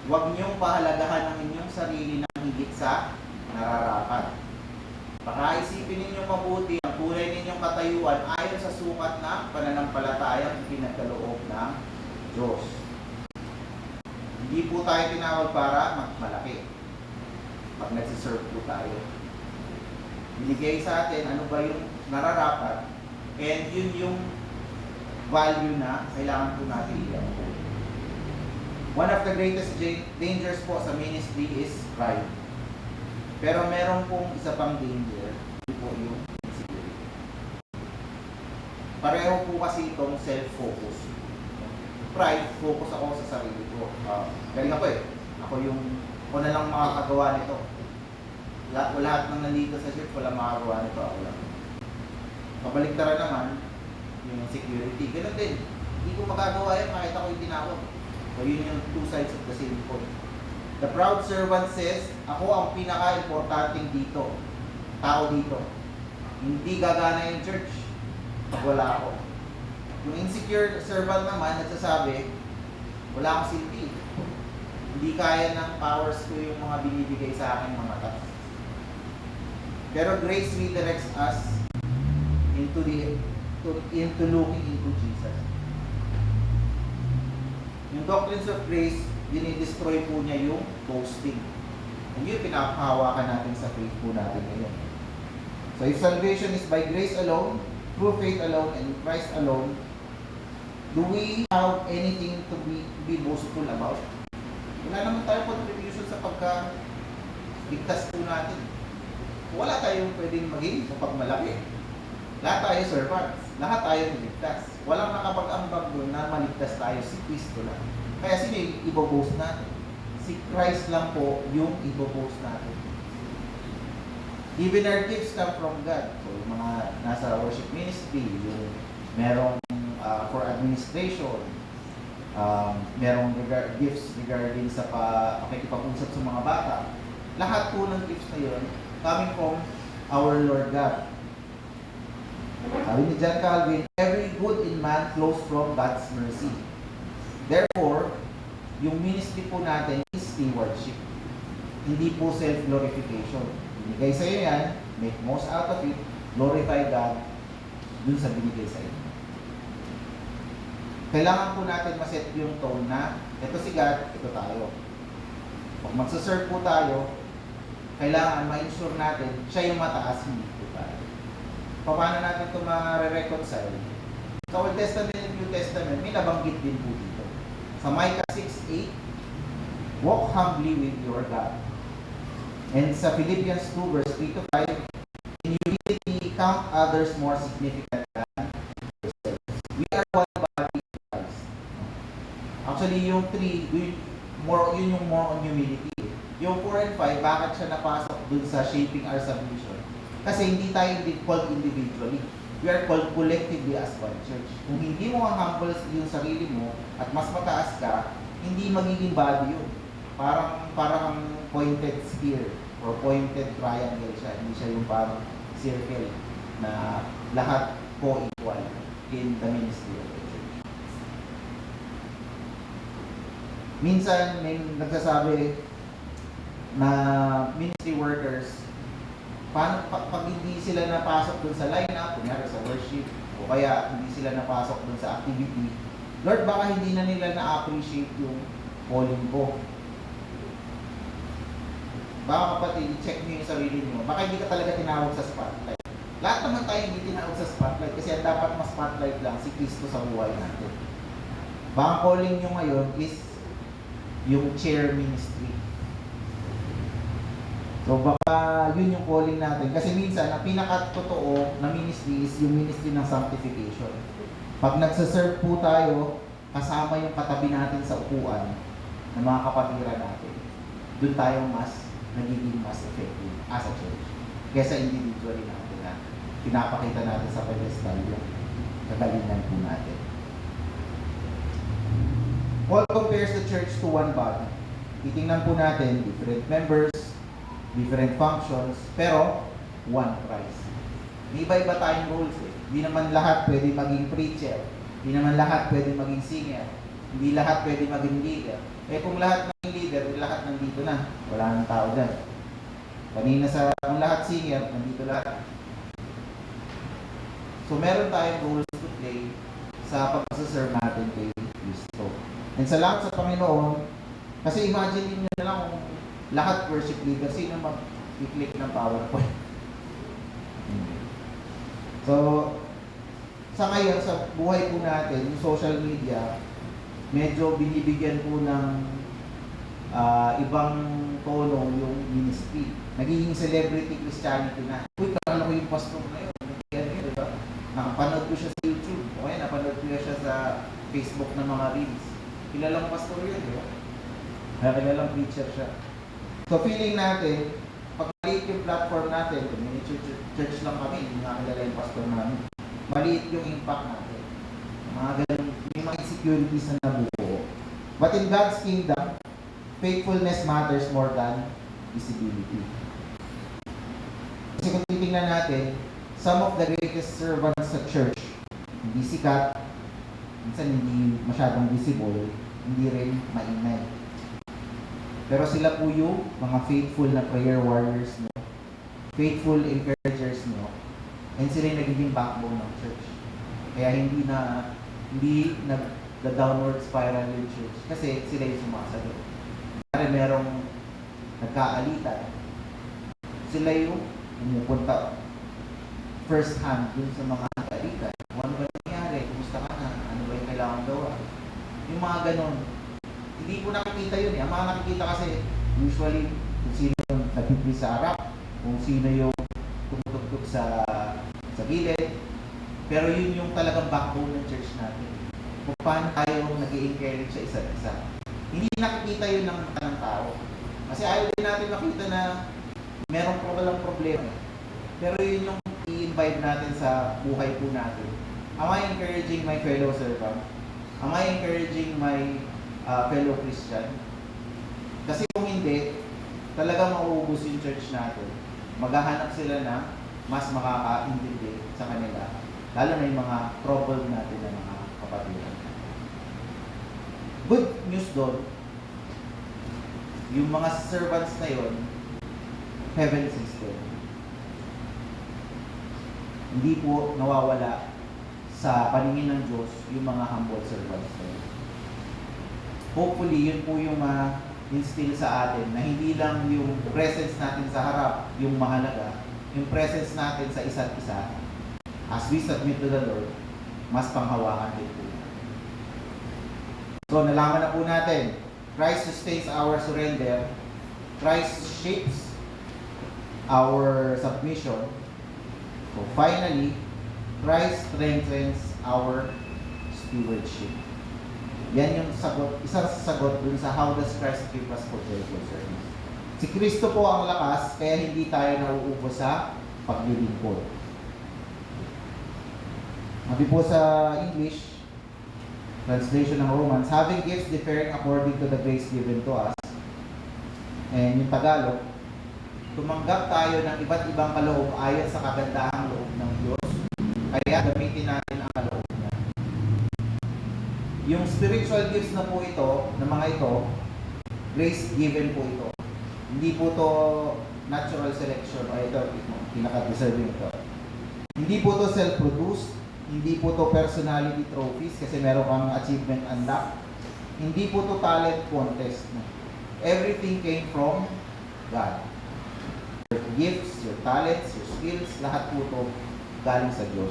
huwag niyong pahalagahan ang inyong sarili ng higit sa nararapat. Pakaisipin ninyong mabuti ang tunay ninyong katayuan ayon sa sukat na pananampalatayang pinagkaloob ng Diyos. Hindi po tayo tinawag para malaki pag nagsiserve po tayo. Binigay sa atin ano ba yung nararapat, and yun yung value na kailangan po natin i-uphold. One of the greatest dangers po sa ministry is pride. Pero meron pong isa pang danger, yun po yung insecurity. Pareho po kasi itong self-focus. Pride, focus ako sa sarili ko. Galing ako eh. Ako na lang makakagawa nito. Lahat ng nandito sa church, walang makagawa nito. Ako lang. Kabaligtaran naman, yung security. Ganun din. Hindi ko magagawa yan kahit ako yung tinawag. So yun yung two sides of the same coin. The proud servant says, ako ang pinaka-importanting dito. Tao dito. Hindi gagana yung church pag wala ako. Yung insecure servant naman, nagsasabi, wala akong silbi. Hindi kaya ng powers ko yung mga binibigay sa akin mga tasks. Pero grace redirects us into looking into Jesus. Yung doctrines of grace, dinidestroy po niya yung boasting. And yun pinapahawakan natin sa faith po natin ngayon. So if salvation is by grace alone, through faith alone, and in Christ alone, Do we have anything to be boastful about? Wala naman tayong contribution sa pagka-ligtas po natin. Wala tayong pwedeng maging kapag malaki. Lahat tayo servants. Lahat tayo niligtas. Walang nakapag-ambag doon na maligtas tayo. Si Kristo lang. Kaya sino yung iboboast natin? Si Christ lang po yung iboboast natin. Even our gifts come from God. So, yung mga nasa worship ministry, yung merong for administration, merong gifts regarding sa pakikipag-usap sa mga bata. Lahat po ng gifts na yun coming from our Lord God. Sabi ni John Calvin, every good in man flows from God's mercy. Therefore, yung ministry po natin is stewardship. Hindi po self-glorification. Binigay sa iyo yan, make most out of it, glorify God dun sa binigay sa iyo. Kailangan po natin maset yung tone na ito si God, ito tayo. Pag magsaserve po tayo, kailangan ma-ensure natin siya yung mataas, hindi po tayo. Paano natin ito ma-reconcile? Sa Old Testament and New Testament, may nabanggit din po dito. Sa Micah 6:8, walk humbly with your God. And sa Philippians 2 verse 3-5, in humility, count others more significant than yourselves. We are one body in Christ. Actually, yung 3, yun yung more on humility. Yung 4 and 5, bakit siya napasok dun sa shaping our submission? Kasi hindi tayo called individually. We are called collectively as one church. Kung hindi mo humble yung sarili mo at mas mataas ka, hindi magiging body yun. Parang pointed spear or pointed triangle siya. Hindi siya yung parang circle na lahat co-equal in the ministry of the church. Minsan may nagsasabi na ministry workers, pag hindi sila napasok dun sa lineup, kunyari sa worship, o kaya hindi sila napasok dun sa activity, Lord, baka hindi na nila na-appreciate yung calling ko. Baka kapatid, i-check nyo yung sarili nyo. Baka hindi ka talaga tinawag sa spotlight. Lahat naman tayo hindi tinawag sa spotlight kasi ang dapat mas spotlight lang si Kristo sa buhay natin. Baka ang calling nyo ngayon is yung chair ministry. So baka yun yung calling natin. Kasi minsan, ang pinaka-totoo na ministry is yung ministry ng sanctification. Pag nagsaserve po tayo, kasama yung katabi natin sa upuan ng mga kapatiran natin. Doon tayo nagiging mas effective as a church. Kesa individually natin na pinapakita natin sa pedestal yung kagalingan po natin. Paul compares the church to one body. Titingnan po natin different members, different functions, pero one Christ. May iba-iba tayong roles eh. Hindi naman lahat pwede maging preacher. Hindi naman lahat pwede maging singer. Hindi lahat pwede maging leader. Eh kung lahat ng leader, lahat nandito na. Wala nang tao dyan. Kanina kung lahat singer, nandito lahat. So meron tayong roles to play sa pag-serve natin kay Kristo. And salamat sa Panginoon, kasi imagine niyo na lang kung lahat worship leader, sino mag-click ng PowerPoint? So, sa ngayon, sa buhay po natin, yung social media, medyo binibigyan po ng ibang tono yung ministry. Nagiging celebrity Christianity na. Uy, kakala ko yung pastor na yun. Diba? Nakapanood ko siya sa YouTube. O kaya napanood ko siya sa Facebook ng mga reels. Kilalang pastor yun, di ba? Kaya kilalang preacher siya. So feeling natin, pag maliit yung platform natin, kung church lang kami, hindi nga kilala yung pastor namin, maliit yung impact natin. Mga ganun, may mga insecurities na nabuo. But in God's kingdom, faithfulness matters more than visibility. Kasi kung titingnan natin, some of the greatest servants sa church, hindi sikat, minsan hindi masyadong visible, hindi rin maingay. Pero sila po yung mga faithful na prayer warriors nyo, faithful encouragers nyo, and sila yung nagiging backbone ng church. Kaya hindi nag-downward spiral yung church kasi sila yung sumasagot. Kaya merong nagkaalitan, sila yung pumupunta first hand dun sa mga nagkaalitan. Ano ba nangyari? Kumusta ka na? Ano ba yung kailangan gawa. Yung mga ganon. Hindi po nakikita yun eh. Ang mga nakikita kasi, usually, kung sino yung nagpipili sa harap, kung sino yung tumutugtog sa gilid. Pero yun yung talagang backbone ng church natin. Kung paano tayo nag-i-encourage sa isa't isa. Hindi nakikita yun ng mata ng tao. Kasi ayaw din natin makita na meron po walang problema. Pero yun yung i-invite natin sa buhay po natin. Am I encouraging my fellow servant? Am I encouraging my fellow Christian? Kasi kung hindi, talagang mauubos yung church natin. Maghahanap sila na mas makakaintindi sa kanila. Lalo na yung mga troubled natin na mga kapatiran. Good news doon, yung mga servants na yun, heaven system. Hindi po nawawala sa paningin ng Diyos yung mga humble servants na yun. Hopefully, yun po yung instill sa atin na hindi lang yung presence natin sa harap yung mahalaga, yung presence natin sa isa't isa, as we submit to the Lord, mas panghawakan din po. So, nalaman na po natin, Christ sustains our surrender, Christ shapes our submission. So, finally, Christ strengthens our stewardship. Yan yung sagot, isang sagot dun sa how does Christ keep us for joyful service. Si Kristo po ang lakas, kaya hindi tayo nauubos sa paglilingkod. Sabi po sa English, translation ng Romans, having gifts differing according to the grace given to us. And yung Tagalog, tumanggap tayo ng iba't ibang kaloob ayon sa kagandahang loob ng Diyos. Kaya gamitin natin ang kaloob niya. Yung spiritual gifts na po ito, na mga ito, grace given po ito. Hindi po to natural selection o ito, pinaka-deserving ito. Hindi po to self-produced. Hindi po to personality trophies kasi meron kang achievement unlock. Hindi po to talent contest. Everything came from God. Your gifts, your talents, your skills, lahat po to galing sa Diyos.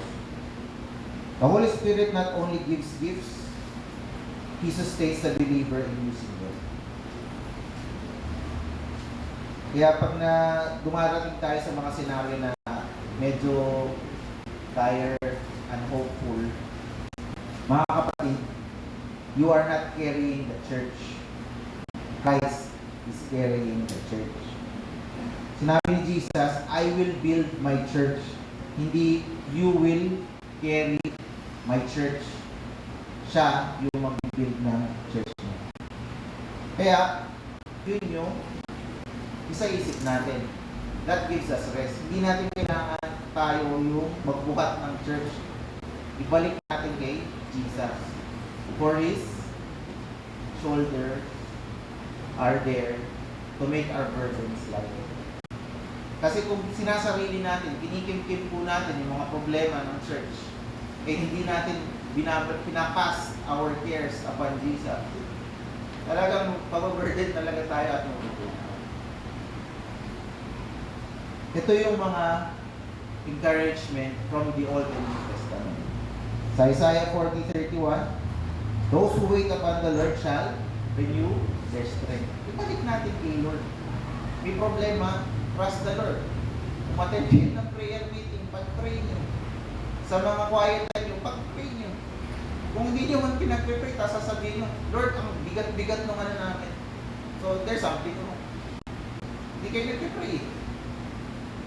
The Holy Spirit not only gives gifts, He sustains the believer in using them. Kaya pag dumarating tayo sa mga senaryo na medyo dire and hopeful, mga kapatid, you are not carrying the church. Christ is carrying the church. Sinabi ni Jesus, I will build my church. Hindi, you will carry my church. Siya yung mag-build ng church niya. Kaya, yun yung isa-isip natin. That gives us rest. Hindi natin kailangan tayo yung magbuhat ng church. Ibalik natin kay Jesus. For His shoulder are there to make our burdens light. Kasi kung sinasarili natin, kinikimkim po natin yung mga problema ng church, eh hindi natin pinapass our cares upon Jesus. Talagang papaburden talaga tayo at mabubuhay. Ito yung mga encouragement from the Old and New Testament. Sa Isaiah 40:31, those who wait upon the Lord shall renew their strength. Ibalik natin kay Lord. May problema, trust the Lord. Kung attend ng prayer meeting, pag-pray nyo. Sa mga quiet time nyo, pag-pray nyo. Kung hindi nyo man pinag-pray, tapos sasabihin nyo, Lord, ang bigat-bigat nung ano namin. So, there's something wrong. Hindi kayo nag-pray.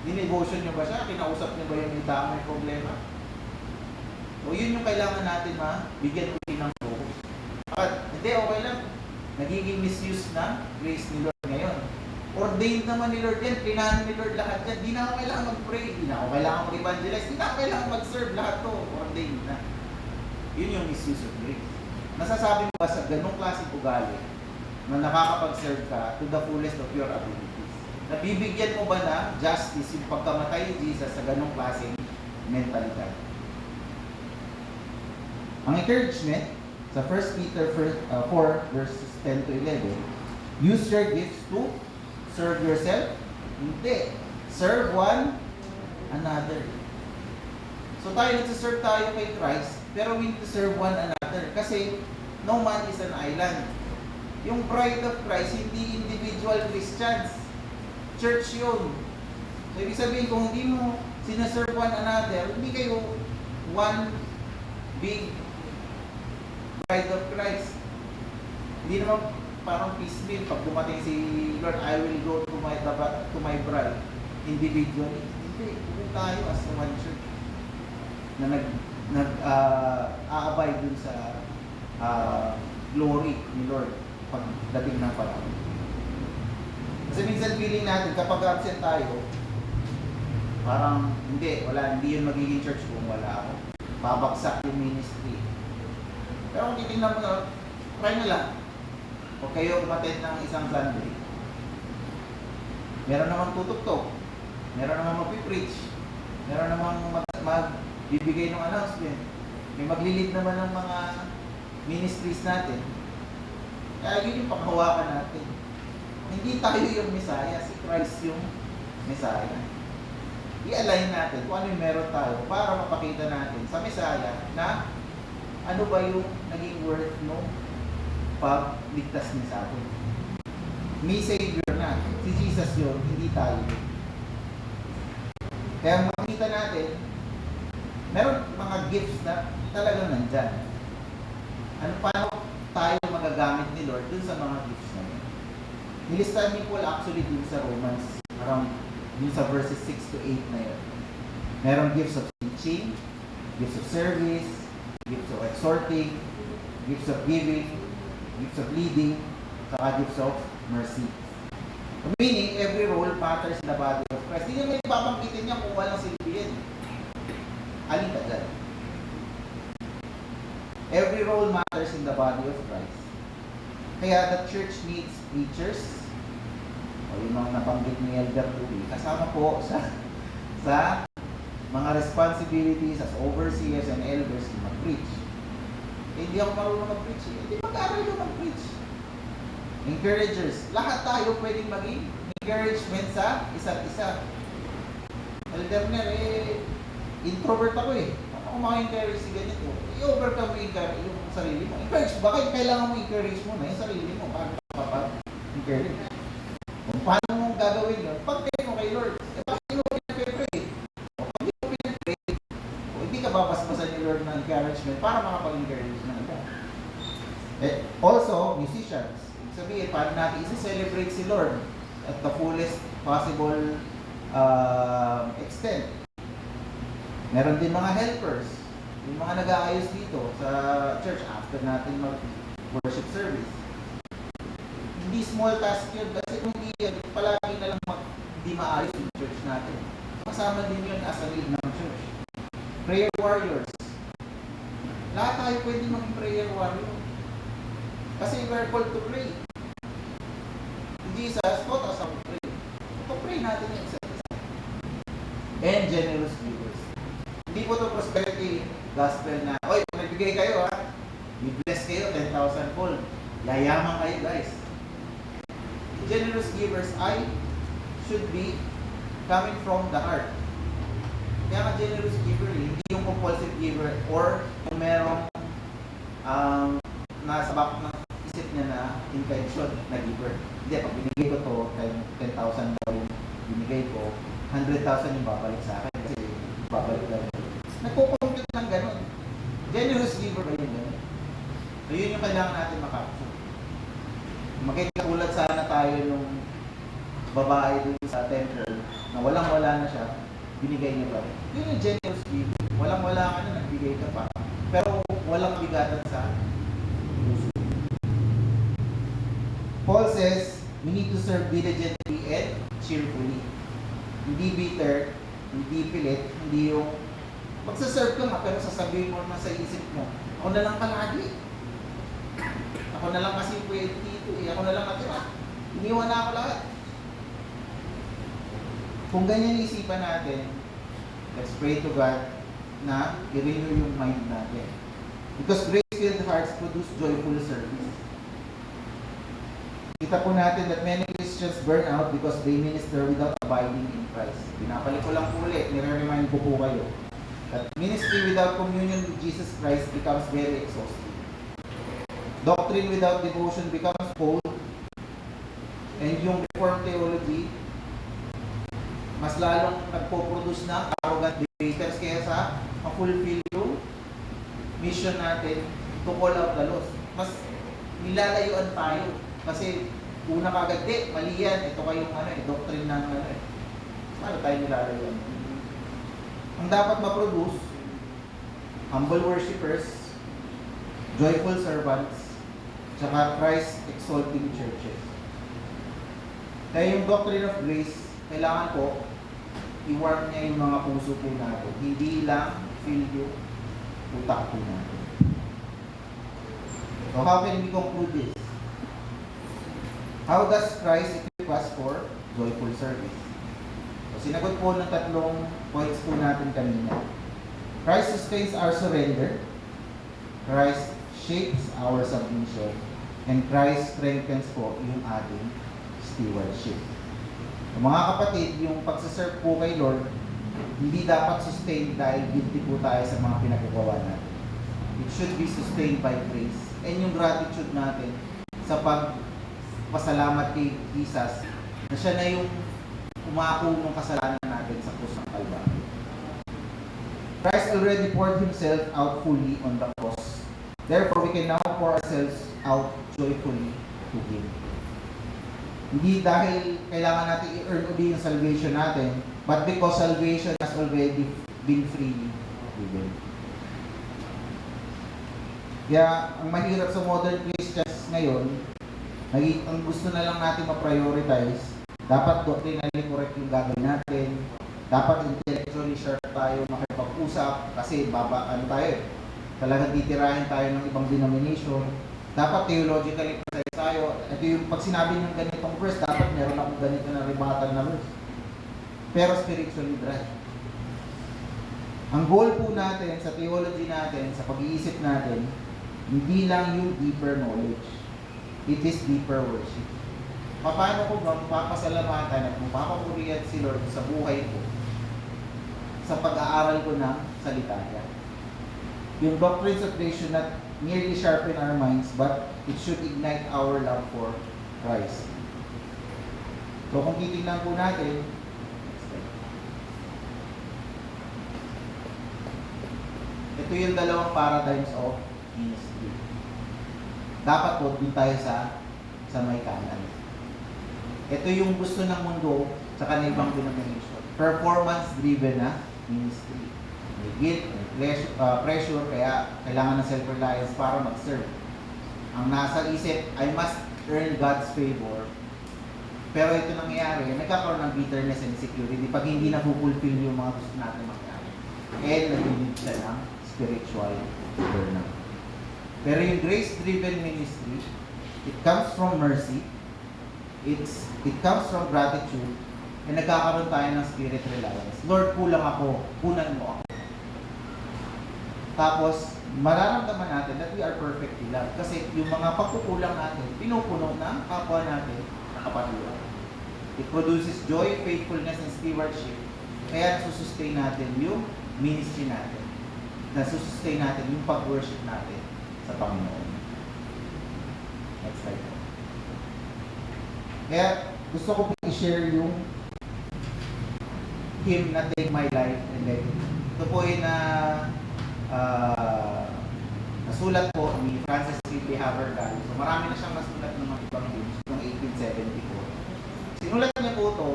Dinevotion nyo ba siya? Kinausap nyo ba yung may problema? O yun yung kailangan natin bigyan ulit ng focus. At hindi, okay lang. Nagiging misuse na grace ni Lord ngayon. Ordained naman ni Lord yan. Plinahan ni Lord lahat yan. Di na ako kailangan mag-pray. Di na ako kailangan mag-evangelize. Di na ako kailangan mag-serve. Lahat to. Ordained na. Yun yung misuse of grace. Nasasabi mo ba sa ganong klaseng ugali na nakakapag-serve ka to the fullest of your abilities? Nabibigyan mo ba na justice yung pagkamatay ni Jesus sa ganong klaseng mentalidad? Ang encouragement sa 1 Peter 4 verses 10 to 11, use your gifts to serve yourself? Hindi. Serve one another. So tayo nagsiserve tayo kay Christ pero we need to serve one another. Kasi no man is an island. Yung bride of Christ, hindi individual Christians. Church yun. So, ibig sabihin, kung hindi mo sinaserve one another, hindi kayo one big bride of Christ. Hindi naman parang piecemeal. Pag dumating si Lord, I will go to my bride individually. Hindi. Kung tayo as one church na aabay dun sa glory ni Lord pagdating ng panahon. Kasi minsan feeling natin kapag absent tayo, parang hindi yun magiging church kung wala ako. Babagsak yung ministry. Pero kung titingnan mo na, try na lang. Huwag kayo umattend ng isang Sunday. Meron namang tutugtog. Meron namang magpipreach. Meron namang magbibigay ng announcement. May maglilid naman ng mga ministries natin. Kaya yun yung panghawakan natin. Hindi tayo yung Messiah, si Christ yung Messiah. I-align natin kung ano yung meron tayo para mapakita natin sa Messiah na ano ba yung naging worth no pagligtas niya sa atin. May Savior na. Si Jesus yun, hindi tayo. Kaya makita natin, meron mga gifts na talagang nandyan. Paano tayo magagamit ni Lord dun sa mga gifts na yun? Nilistahan ni Paul actually dun sa Romans, around dun sa verses 6 to 8 na yun. Meron gifts of teaching, gifts of service, gifts of exhorting, gifts of giving, gifts of leading, saka gifts of mercy. Meaning, every role matters in the body of Christ. Hindi naman ipapangkitin niya kung walang silbihin. Alin ka dyan? Every role matters in the body of Christ. Kaya the church needs preachers. O yung mga nabanggit ni Elder Louie, kasama po sa mga responsibilities as overseers and elders na mag-preach. Hindi ako marunong mag-preach. Hindi mag-aaral yung mag-preach. Encouragers. Lahat tayo pwedeng maging encouragement sa isa't isa. Elder Ner, introvert ako eh. Ako maka-encourage si ganito. I-overcome mo yung sarili mo. Encourage. Bakit kailangan mo encourage mo na yung sarili mo? Paano ka kapag-encourage? Kung paano mo gagawin yun? Pag-pray mo kay Lord. Bakit mo pinag-pray? O pag hindi mo pinag-pray, hindi ka babasbasan ni Lord ng encouragement para makapag-encourage na iba. Also, musicians. Sabihin, paano natin isi-celebrate si Lord at the fullest possible extent. Meron din mga helpers, yung mga nag-aayos dito sa church after natin mag-worship service. Hindi small task yun kasi kung hindi yan, palagi na lang hindi maayos yung church natin. Kasama din yun as a lead ng church. Prayer warriors. Lahat tayo pwede maging prayer warrior. Kasi we're called to pray. Jesus taught us how to pray. Pag-pray natin yung isa. And generous givers. Hindi po ito prosperity gospel na, oy, nagbigay kayo ha, i-bless kayo 10,000 fold. Yayaman kayo guys. Generous givers should be coming from the heart. Kaya nga generous giver, hindi yung compulsive giver or kung merong nasa back ng isip niya na intention na giver. Hindi, pag binigay ko to, 10,000 daw yung binigay ko, 100,000 yung babalik sa akin kasi babalik lang. Nagpo-compute ng ganun. Generous giver ba yun ganun? So yun yung kailangan natin makapture. Makikatulad sana tayo nung babae dun sa temple na walang-wala na siya, binigay niya pa rin. Yun yung generous giver. Walang-wala ka na, nagbigay ka pa. Pero walang bigatan sa puso. Paul says, we need to serve diligently and cheerfully. Hindi bitter, hindi pilit, hindi yung magsaserve ka nga, pero sasabihin mo na sa isip mo, ako na lang palagi. Ako na lang kasi pwede dito eh. Ako na lang natira. Iniwan na ako lahat. Kung ganyan isipan natin, let's pray to God na i-renew yung mind natin. Because grace-filled hearts produce joyful service. Kita po natin that many Christians burn out because they minister without abiding in Christ. Pinapalik ko lang po ulit, nire-remind ko po kayo. that ministry without communion with Jesus Christ becomes very exhausting. Doctrine without devotion becomes cold. And yung Reformed theology, mas lalong nagpo-produce ng arrogant debaters kaya sa ma-fulfill yung mission natin to call out the lost. Mas nilalayuan tayo. Kasi una kagad, mali yan. Ito kayong doctrine ng paano tayo nilalayuan? Ang dapat ma-produce, humble worshippers, joyful servants, tsaka Christ-exalting churches. Kaya yung doctrine of grace, kailangan po, i-warm niya yung mga puso po natin. Hindi lang fill yung utak po natin. So how can we conclude this? How does Christ equip us for joyful service? So sinagot po ng tatlong points po natin kanina. Christ sustains our surrender. Christ shapes our submission. And Christ strengthens po yung ating stewardship. Mga kapatid, yung pagsaserve po kay Lord, hindi dapat sustained dahil guilty po tayo sa mga pinagagawa natin. It should be sustained by grace. And yung gratitude natin sa pagpasalamat kay Jesus na siya na yung umako ng kasalanan natin sa krus ng Kalbaryo. Christ already poured Himself out fully on the cross. Therefore, we can now pour ourselves out joyfully to Him. Hindi dahil kailangan natin i-earn uli yung salvation natin, but because salvation has already been freely given. Kaya, ang mahirap sa modern Christians ngayon, ang gusto na lang natin ma-prioritize, dapat doctrinally correct yung gagawin natin, dapat intellectually sharp tayo makipag-usap, kasi talagang titirahin tayo ng ibang denomination, dapat theologically precise tayo. Ito yung pag sinabi ng ganitong verse, dapat meron akong ganito na rebuttal na verse. Pero spiritually dry. Ang goal po natin sa theology natin, sa pag-iisip natin, hindi lang yung deeper knowledge. It is deeper worship. Paano ko ba mapapasalamatan at mapapapurihan si Lord sa buhay ko sa pag-aaral ko ng salita niya? Yung doctrines of grace should not merely sharpen our minds, but it should ignite our love for Christ. So kung titignan po natin, ito yung dalawang paradigms of ministry. Dapat po dun tayo sa may kanan. Ito yung gusto ng mundo sa kanibang denomination. Performance-driven na ministry. May guilt, may pressure, kaya kailangan ng self-reliance para mag-serve. Ang nasa isip, I must earn God's favor. Pero ito nangyayari, nagkakaroon ng bitterness and insecurity pag hindi na-fulfill yung mga gusto natin mangyari. And nag-lead siya ng spiritual burnout. Pero yung grace-driven ministry, it comes from mercy, it comes from gratitude, and nagkakaroon tayo ng spirit reliance. Lord, kulang ako, kunan mo ako. Tapos, mararamdaman natin that we are perfectly loved. Kasi yung mga pagkukulang natin, pinupuno ng kapwa natin na kapatiran. It produces joy, faithfulness, and stewardship. Kaya nasusustain natin yung ministry natin. Nasusustain natin yung pag-worship natin sa Panginoon. Next slide. Kaya gusto ko i-share yung hymn na Take My Life and Let It. Ito po ay nasulat po ni Francis Ridley Havergal. So marami na siyang nasulat ng mga ibang hymns noong 1874. Sinulat niya po ito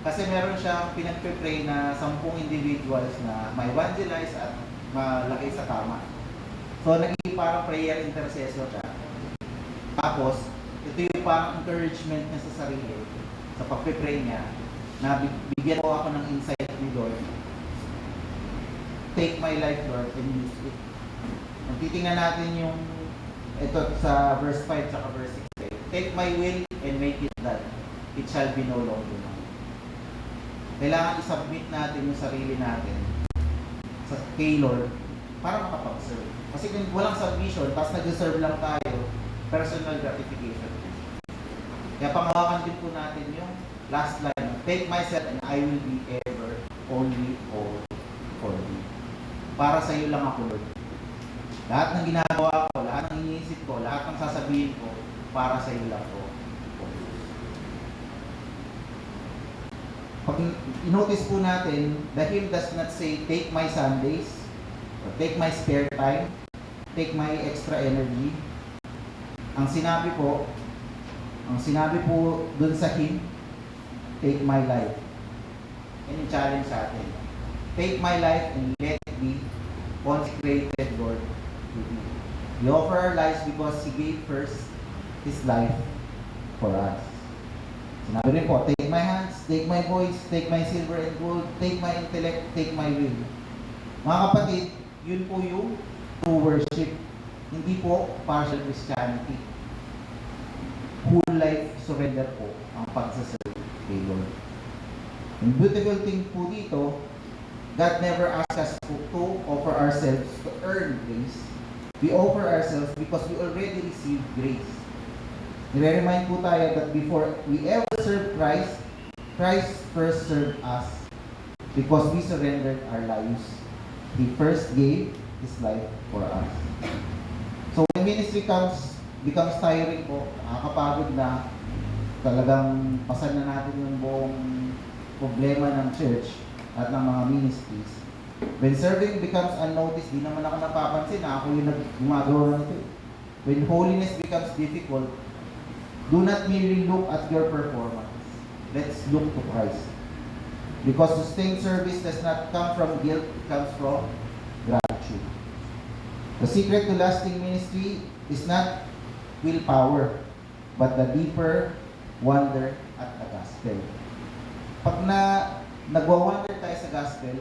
kasi meron siyang pinag-pray na 10 individuals na ma-evangelize at malagay sa tama. So naging parang prayer intercessor siya. Tapos, ito yung parang encouragement niya sa sarili sa pag-pray niya na bigyan po ako ng insight ni Lord. Take my life, Lord, and use it. Kung titingnan natin yung ito sa verse 5 at verse 6. Take my will and make it done. It shall be no longer mine. Kailangan i-submit natin yung sarili natin kay Lord para makapag-serve. Kasi kung walang submission, tapos nag-serve lang tayo, personal gratification. Kaya pangawakan din po natin yung last line. Take myself and I will be ever only all for thee. para sa iyo lang ako, Lord. Lahat ng ginagawa ko, lahat ng iniisip ko, lahat ng sasabihin ko, para sa iyo lang po. Pag notice po natin, the hymn does not say, take my Sundays, or take my spare time, take my extra energy. Ang sinabi po dun sa hymn, take my life. Yan yung challenge sa atin. Take my life and let it be consecrated, Lord, to Thee. We offer our lives because He gave first His life for us. Sinabi rin po, take my hands, take my voice, take my silver and gold, take my intellect, take my will. Mga kapatid, yun po yung true worship. Hindi po partial Christianity. Whole life surrender po ang pagsaserve kay Lord. Ang beautiful thing po dito, God never asks us to offer ourselves to earn grace. We offer ourselves because we already received grace. Nire-remind po tayo that before we ever serve Christ, Christ first served us because we surrendered our lives. He first gave His life for us. So when ministry becomes tiring po, nakakapagod na, talagang pasan na natin yung buong problema ng church at ng mga ministries. When serving becomes unnoticed, di naman ako napapansin na ako yung gumagawa nito. When holiness becomes difficult, do not merely look at your performance. Let's look to Christ. Because sustained service does not come from guilt, it comes from gratitude. The secret to lasting ministry is not willpower, but the deeper wonder at the gospel. Pag nagwa-wonder tayo sa gospel,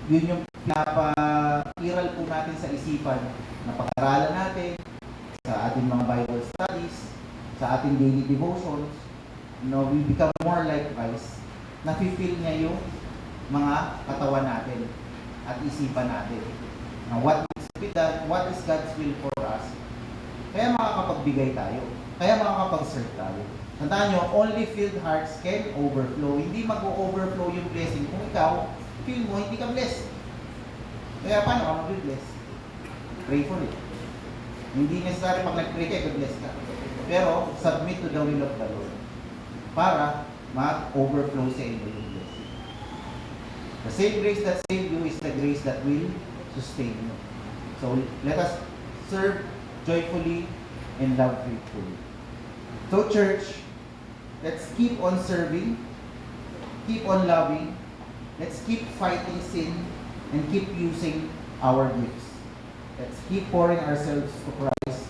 yun yung pinapa-iral po natin sa isipan na pag-aralan natin sa ating mga Bible studies, sa ating daily devotions. We become more like Christ. Nafe-feel niya yung mga katawan natin at isipan natin. Now, what needs to be done, what is God's will for us? Kaya makakapagbigay tayo. Kaya makakapag-serve tayo. Tandaan nyo, only filled hearts can overflow. Hindi mag-overflow yung blessing kung ikaw, feel mo, hindi ka blessed. Kaya paano ka mag-bless? Pray for it. Hindi necessary pag nag-pray ka, bless ka. Pero, submit to the will of the Lord para mag-overflow sa inyo yung blessing. The same grace that saved you is the grace that will sustain you. So, let us serve joyfully and love faithfully. So, church, let's keep on serving, keep on loving, let's keep fighting sin, and keep using our gifts. Let's keep pouring ourselves to Christ.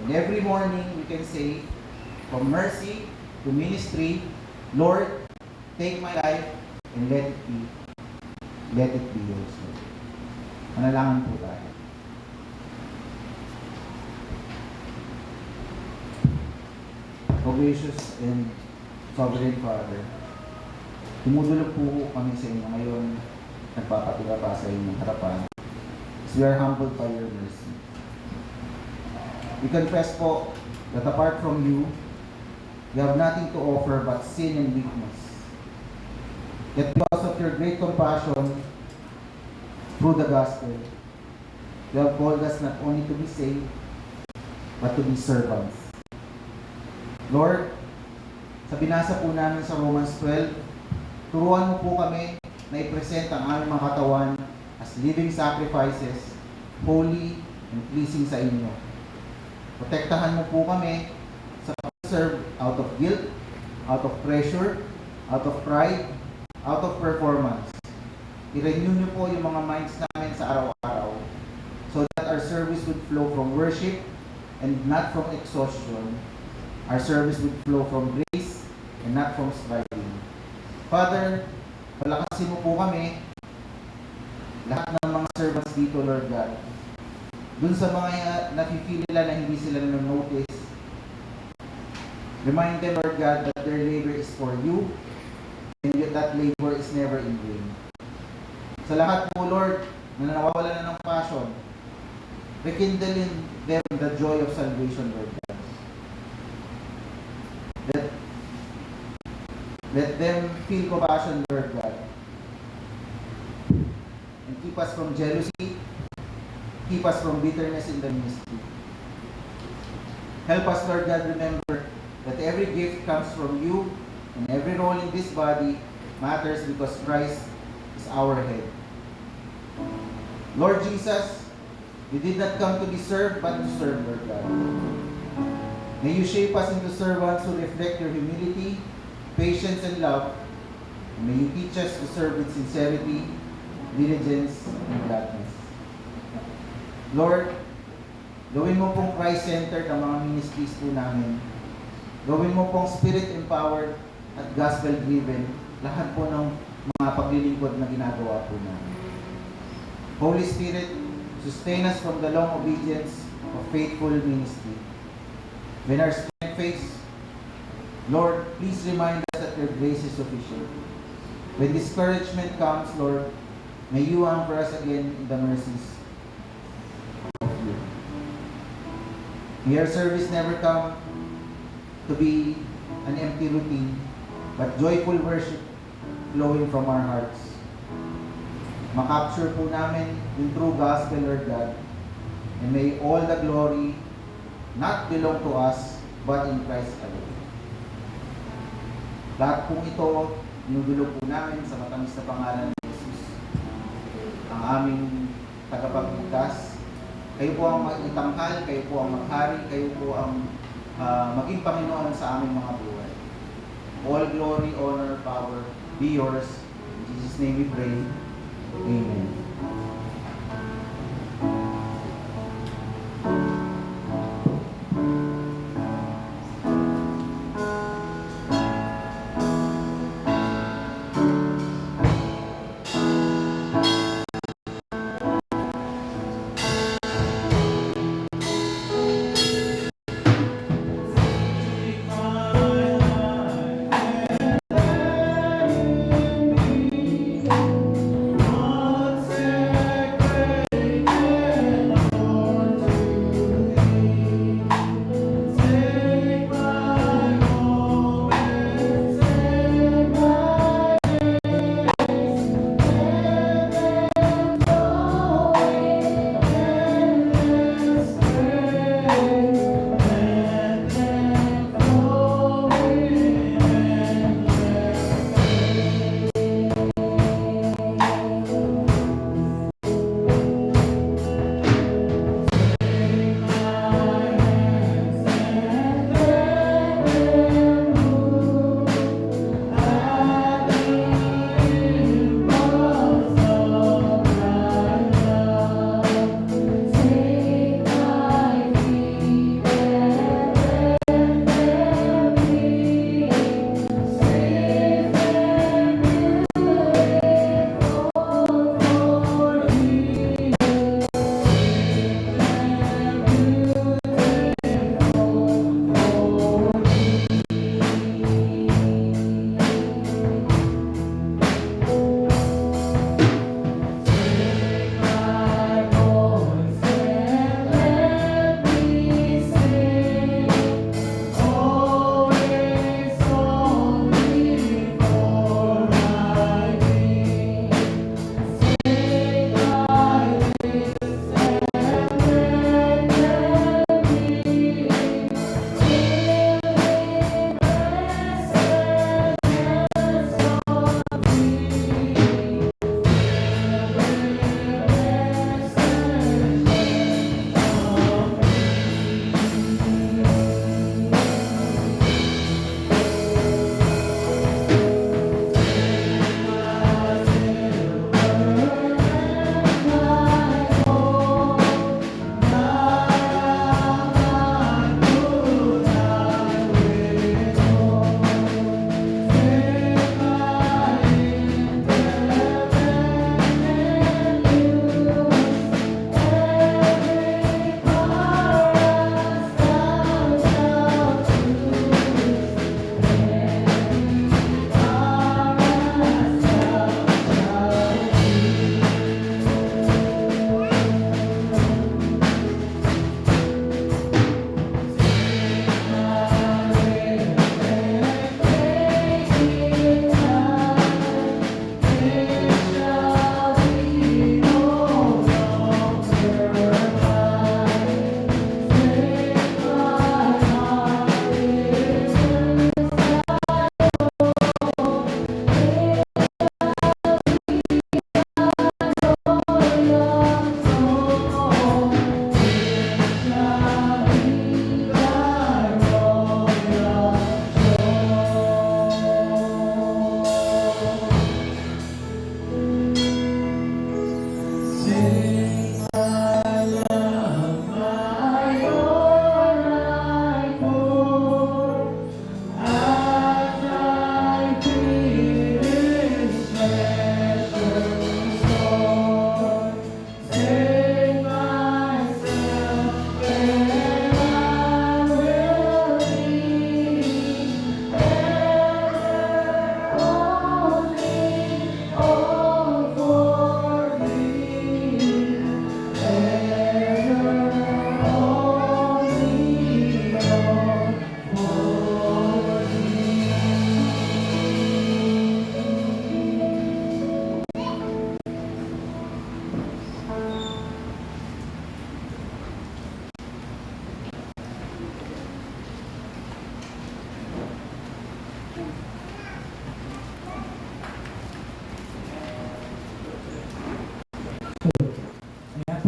And every morning, we can say, from mercy to ministry, Lord, take my life and let it be yours. Manalangin po tayo. O gracious and sovereign Father, tumutulog po kami sa inyo ngayon, nagpapatiga pa sa inyong harapan. We are humbled by your mercy. We confess po that apart from you, we have nothing to offer but sin and weakness. Yet because of your great compassion through the gospel, you have called us not only to be saved, but to be servants. Lord, sa binasa po namin sa Romans 12, turuan mo po kami na i-present ang aming mga katawan as living sacrifices, holy and pleasing sa inyo. Protektahan mo po kami sa pag-serve out of guilt, out of pressure, out of pride, out of performance. I-renew niyo po yung mga minds namin sa araw-araw so that our service would flow from worship and not from exhaustion. Our service would flow from grace and not from striving. Father, palakasin mo po kami, lahat ng mga servants dito, Lord God. Dun sa mga nafe-feel nila na hindi sila nanonotice, remind them, Lord God, that their labor is for you and that labor is never in vain. Sa lahat po, Lord, na nawawala na ng passion, rekindle in them the joy of salvation, Lord God. Let them feel compassion, Lord God. keep us from jealousy, keep us from bitterness in the ministry. Help us, Lord God, remember that every gift comes from you and every role in this body matters because Christ is our head. Lord Jesus, you did not come to be served but to serve, Lord God. May you shape us into servants who reflect your humility, patience, and love. And may you teach us to serve with sincerity, diligence, and gladness. Lord, gawin mo pong Christ-centered ang mga ministries po namin. Gawin mo pong Spirit-empowered at Gospel-driven lahat po ng mga paglilingkod na ginagawa po namin. Holy Spirit, sustain us from the long obedience of faithful ministry. When our strength fades, Lord, please remind us that your grace is sufficient. When discouragement comes, Lord, may you anchor us again in the mercies of you. May our service never come to be an empty routine, but joyful worship flowing from our hearts. Makapture po namin yung true gospel, Lord God, and may all the glory not belong to us, but in Christ alone. Lahat pong ito, inubulog po namin sa matamis na pangalan ni Jesus, ang aming tagapagligtas. Kayo po ang itangkal, kayo po ang maghari, kayo po ang maging Panginoon sa aming mga buhay. All glory, honor, power be yours. In Jesus' name we pray. Amen. God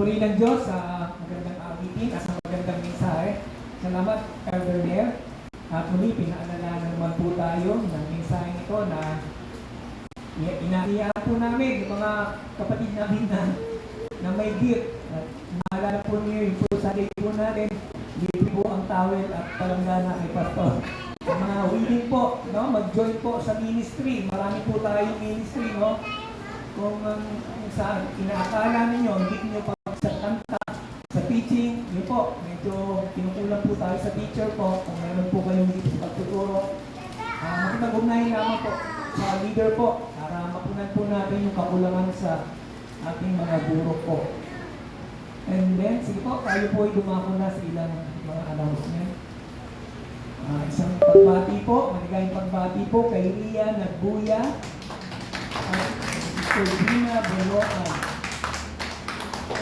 puri ng Diyos sa magandang awitin at sa magandang mensahe. Salamat, Elder Nair. At muli, pinaalala naman po tayo ng mensahe ito na inaiya po namin yung mga kapatid namin na may gift. At maalala po niyo yung po sa day po natin, libre po ang towel at palanggana kay Pastor. Ang mga willing po, no, mag-join po sa ministry. Marami po tayong ministry, no? Kung saan inaakala ninyo, hindi niyo pa sa kanta, sa teaching, yun po, medyo kinukulang po tayo sa teacher po. Kung meron po kayong dito sa pagtuturo, makipag-ugnayan naman po sa leader po para mapunan po natin yung kakulangan sa ating mga guro po. And then, sige po, tayo po ay dumako na sa ilang mga announcement. Isang pagbati po, maligayang pagbati po kay Ria Nagbuya at Mr. Dina Boloan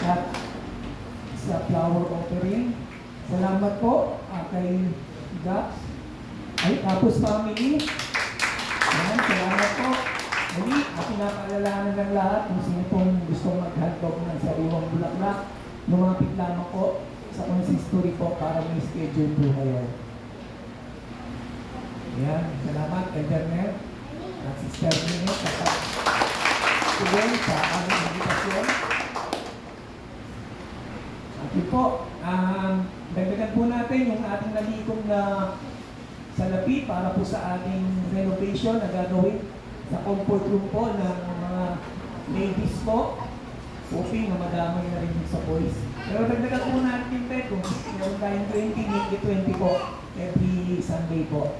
at sa flower offering. Salamat po kay Gaps ay Tapos Family. Ayan, salamat po. Muli, pinapaalalahanan ng lahat kung sino pong gustong mag-handog ng sariwang bulaklak. Lumapit lamang po sa consistory po para may schedule po kayo. Ayan, salamat, Elder Nair at Sister Nino sa aming invitasyon. At yun po, dagdagan po natin yung ating nalikom na salapi para po sa ating renovation na gagawin sa comfort room po ng mga ladies po. Hoping na madamay na rin sa boys. Pero dagdagan po natin yung bed kung meron tayong 20, make it 20 po every Sunday po.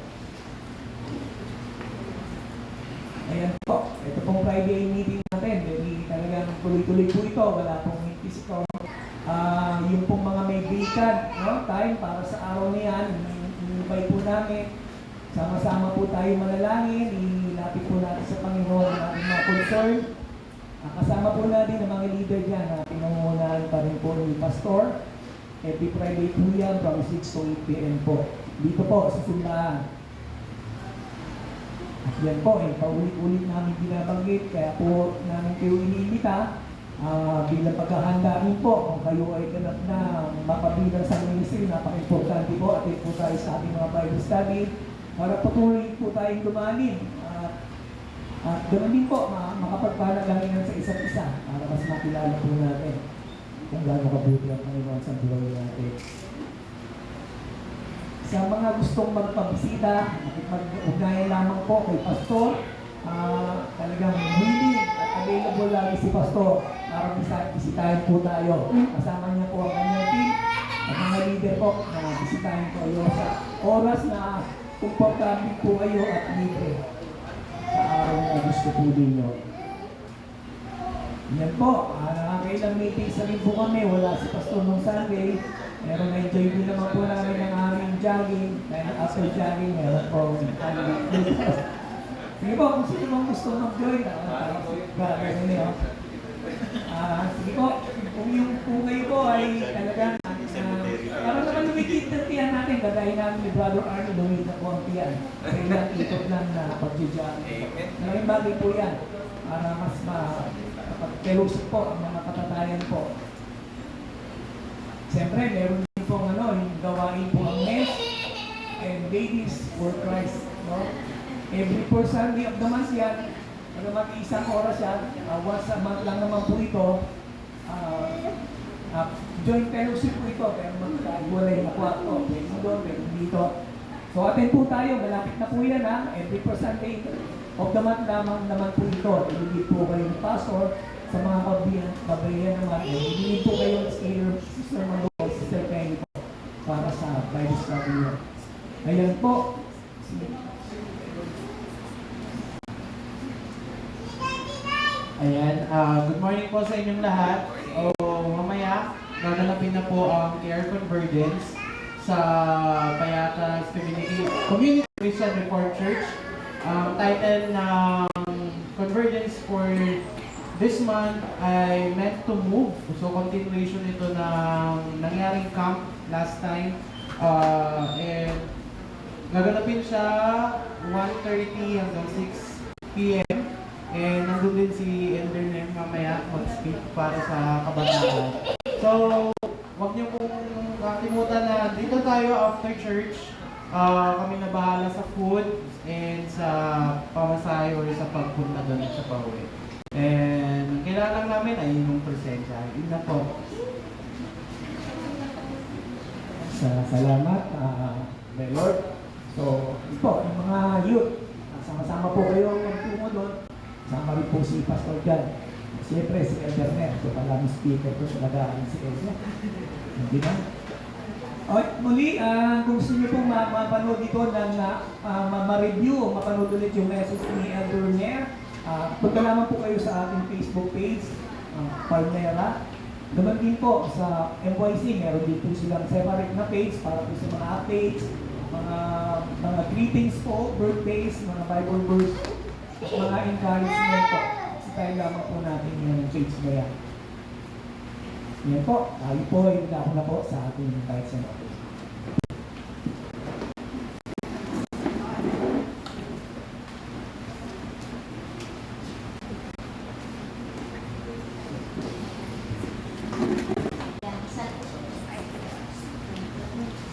Ayan po, ito pong Friday meeting natin. Very talagang tuloy-tuloy po ito. Wala pong physical. Yung pong mga may vacant, no, time para sa araw na yan, inibay po namin. Sama-sama po tayo manalangin, ilapit po natin sa Panginoon ang ating mga concern. Kasama po natin ang mga leader dyan na pinangungunahan pa rin po ni Pastor. Every Friday po yan from 6 to 8 p.m. po. Dito po sa simbahan. At yan po, paulit-ulit namin binabanggit, kaya po namin kayo iniimbita bilang paghahanda rin po kung kayo ay ganap na mapabilang sa ministry, napaka-importante po at po tayo sa ating mga Bible study para patuloy po tayong lumanin. At ganoon din po, makapagpanalanginan sa isa't isa para mas makilala po natin kung gaano kabuti ang Panginoon sa buhay natin. Sa mga gustong magpabisita, mag-ugnayan lamang po kay Pastor. Talagang willing at available lagi si Pastor para bisitahin po tayo. Kasama niya po ang kanyang team at mga leader po na bisitahin po kayo sa oras na komportable po kayo at libre sa araw na gusto po ninyo. Yan po, nakakailang meetings na rin po kami. Wala si Pastor nung Sunday. Pero na-enjoy din naman po namin ang aming jogging. Dahil after jogging, meron po sige po, kung sino mong gusto mag-join, sige po, kung yung po kayo po ay talagang para naman lumikit ng tiyan natin, gagayin namin ni Brother Arnold, lumikit na po ang tiyan. Sa ilang ikot lang na pag-jogging. Malaking bagay po yan para mas mapag-fellowship po ang mga katatayan po. Siyempre, meron din po yung gawain po ang Nest and Ladies for Christ. No? Every first Sunday of the month yan, mag-isang oras yan, once a month lang naman po ito, joint fellowship po ito, pero magkaiwalay na kwarto, pwede doon, pwede dito. So attend po tayo, malapit na po yan ha, every first Sunday of the month lamang naman po ito. Ililid po kayo ng pastor, sa mga kabayan naman, ililid po kayo ng Sister Mandol, Sister Penny po, para sa Bible study nyo. Ayan po. Ayan, good morning po sa inyong lahat. Mamaya, gaganapin na po ang Care Convergence sa Payatas Community Christian Reformed Church. Ang title ng Convergence for this month ay Meant to Move. So, continuation ito ng nangyaring camp last time. And gaganapin siya 1:30 hanggang 6 p.m. And nandun din si Elder Nair mamaya mag-speak para sa kabataan. wag niyo pong kakalimutan na dito tayo after church. Kami na bahala sa food and sa pamasahe or sa pagpunta doon at sa pauwi. And ang kailangan namin ay yung presensya. Yun na po. Salamat, my Lord. So, ito, yung mga youth, sama-sama po kayo magtungo doon. Sama rin po si Pastor Jan. Siyempre, si Elder Ner. So, pala yung speaker ko talaga si Elder. Hindi na. Okay, muli, kung gusto nyo pong mapanood dito ma-review, mapanood ulit yung message ni Elder Ner, punta lamang po kayo sa ating Facebook page, Palmera. Naman din po sa MYC, meron din po silang separate na page para po sa mga updates, mga greetings po, birthdays, mga Bible verse, mga encouragement po. Tayo lamang po natin yung page na yan. Yan po, tayo po ay na po sa ating kahit sa natin.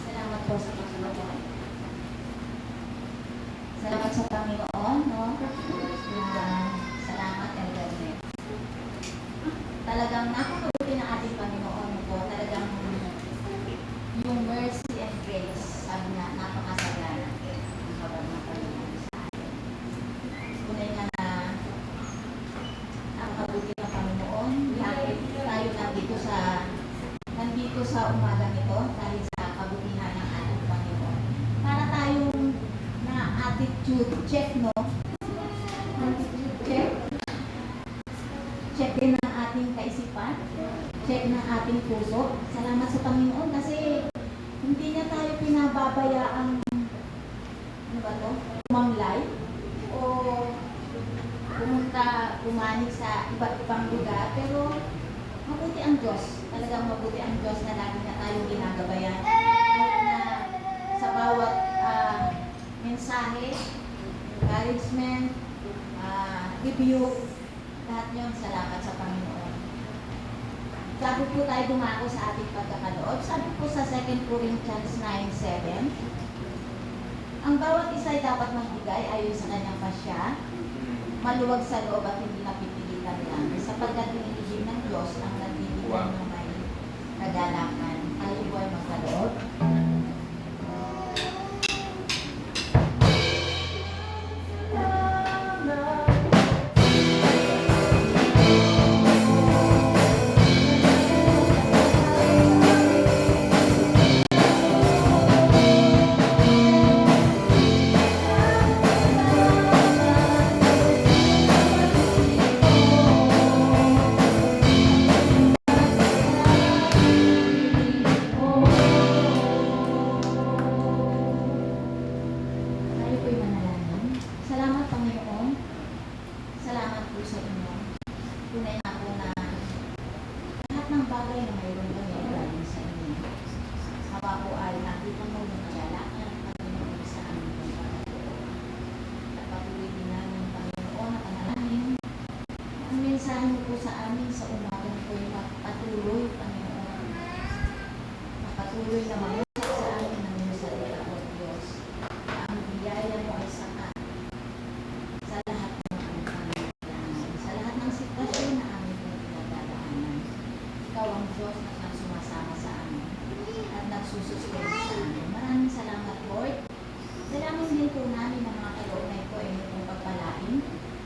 Salamat po sa Panginoon. Salamat sa Panginoon, no? Salamat, Elder Ner. Talagang napakabuti ng ating Panginoon po. Talagang yung mercy and grace, sabi nga, napakasagana. Ang kabag ng Panginoon sa atin. Tunay nga na napakabuti ng Panginoon. Bakit tayo nandito sa umaga nito dahil sa kabutihan ng ating Panginoon. Para tayong attitude check, no? Attitude check. Check din ng ating kaisipan. Check ng ating puso. Salamat sa Panginoon kasi hindi niya tayo pinababayaang umamlay o pumanig sa iba't ibang lugar. Pero mabuti ang Diyos. Talagang mabuti ang Diyos na lagi na tayong ginagabayan. Kahit na sa bawat mensahe, encouragement, review, lahat yun, salamat sa Panginoon. Bago po tayo dumako sa ating pagkakaloob, sabi po sa 2 Corinthians 9:7, ang bawat isa ay dapat magbigay ayon sa kanyang pasya, maluwag sa loob at hindi napipilitan lang, sapagkat iniibig ng Diyos ang nagbibigay ng may kagalakan. Tayo po ay magkaloob. Tayo po'y manalangin. Salamat, Panginoon. Salamat po sa inyo. Tunay na po na lahat ng bagay na mayroon kami ay galing sa inyo. Hawa po ay nakita mo yung kagalakan, Panginoon, sa aming pagkakaloon. At patuloy din namin, Panginoon, na panalangin. Ang mensahe mo po sa amin sa umaga po ay patuloy, Panginoon. Patuloy na mamusak sa amin ng iyong salita, O Diyos. Ang biyaya mo ay sakat sa lahat ng aming pangangailangan, sa lahat ng sitwasyon na aming pinagdadaanan. Ikaw ang Diyos na siyang sumasama sa amin at nagsusustain sa amin. Maraming salamat, Lord. Salamat din po namin ang mga kaloob na ito ay inyong pagpalain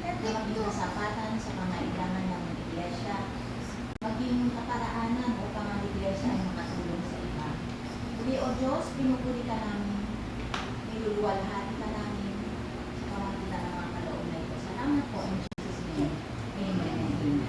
na maging kasapatan sa mga ilangan ng iglesia, maging kaparaanan upang ang iglesia ay makatulong sa iba. Muli, O Diyos, pinupuli ka namin, niluluwalhati ka namin sa pamagitan ng mga kaloob na ito. Salamat po in Jesus' name. Amen and amen.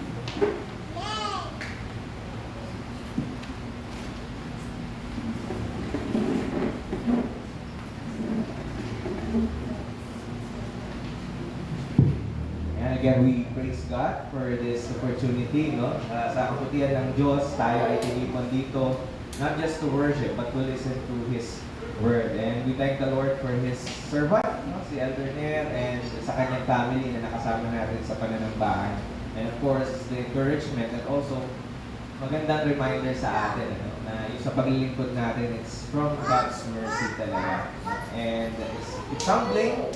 And again, we praise God for this opportunity, no? Sa kabutihan ng Diyos, tayo ay tinipon dito, not just to worship, but to listen to His Word. And we thank the Lord for His servant, no? Si Elder Ner, and sa kanyang family na nakasama natin sa pananambahan. And of course, the encouragement and also magandang reminder sa atin na yung sa paglilingkod natin, it's from God's mercy talaga. And it's humbling,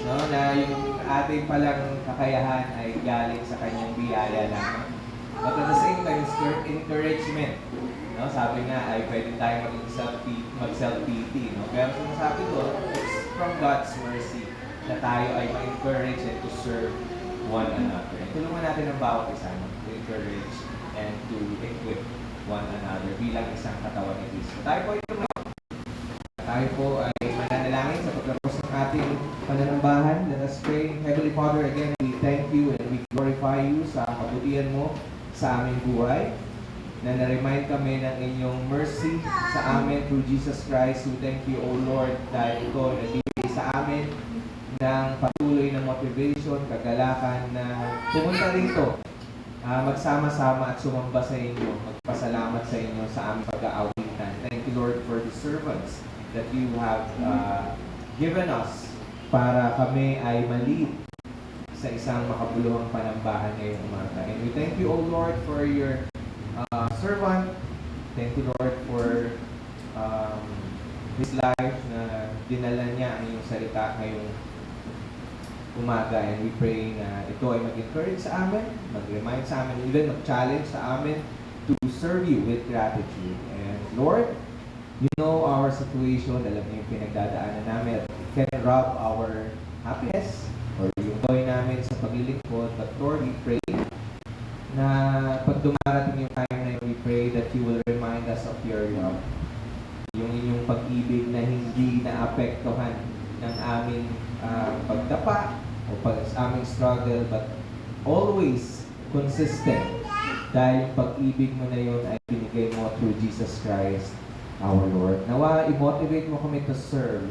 no, na yung ating palang kakayahan ay galing sa kanyang biyaya lang. But at the same time, it's encouragement. No, sabi nga ay pwede tayo mag-self-pity. No? Pero sinasabi ko, it's from God's mercy na tayo ay ma-encourage and to serve one another. And tulungan natin ang bawat isa to encourage and to equip one another bilang isang katawan ni Cristo. Tayo po tayo po ay mananalangin sa pagkatapos ng ating pananambahan. Let us pray. Heavenly Father, again, we thank you and we glorify you sa kabutihan mo sa aming buhay. Na na-remind kami ng inyong mercy sa amin through Jesus Christ. We thank you, O Lord, dahil ito ay nagbibigay sa amin ng patuloy na motivation, kagalakan na pumunta rito, magsama-sama at sumamba sa inyo, magpasalamat sa inyo sa aming pag-aawitan. Thank you, Lord, for the servants that you have given us para kami ay malid sa isang makabuluhang panambahan ngayong umaga. And we thank you, O Lord, for your servant. Thank you, Lord, for his life na dinala niya ang iyong salita ngayong umaga. And we pray na ito ay mag-encourage sa amin, mag-remind sa amin, even mag-challenge sa amin to serve you with gratitude. And Lord, you know our situation, alam niyo yung pinagdadaanan namin, at it can rob our happiness or yung gawin namin sa paglilingkod. But Lord, we pray na pag dumarating yung time na yun, we pray that you will remind us of your love. Yung inyong pag-ibig na hindi naapektuhan ng aming pagdapa o aming struggle, but always consistent. Dahil yung pag-ibig mo na yun ay binigay mo through Jesus Christ, our Lord. Nawa, i-motivate mo kami to serve,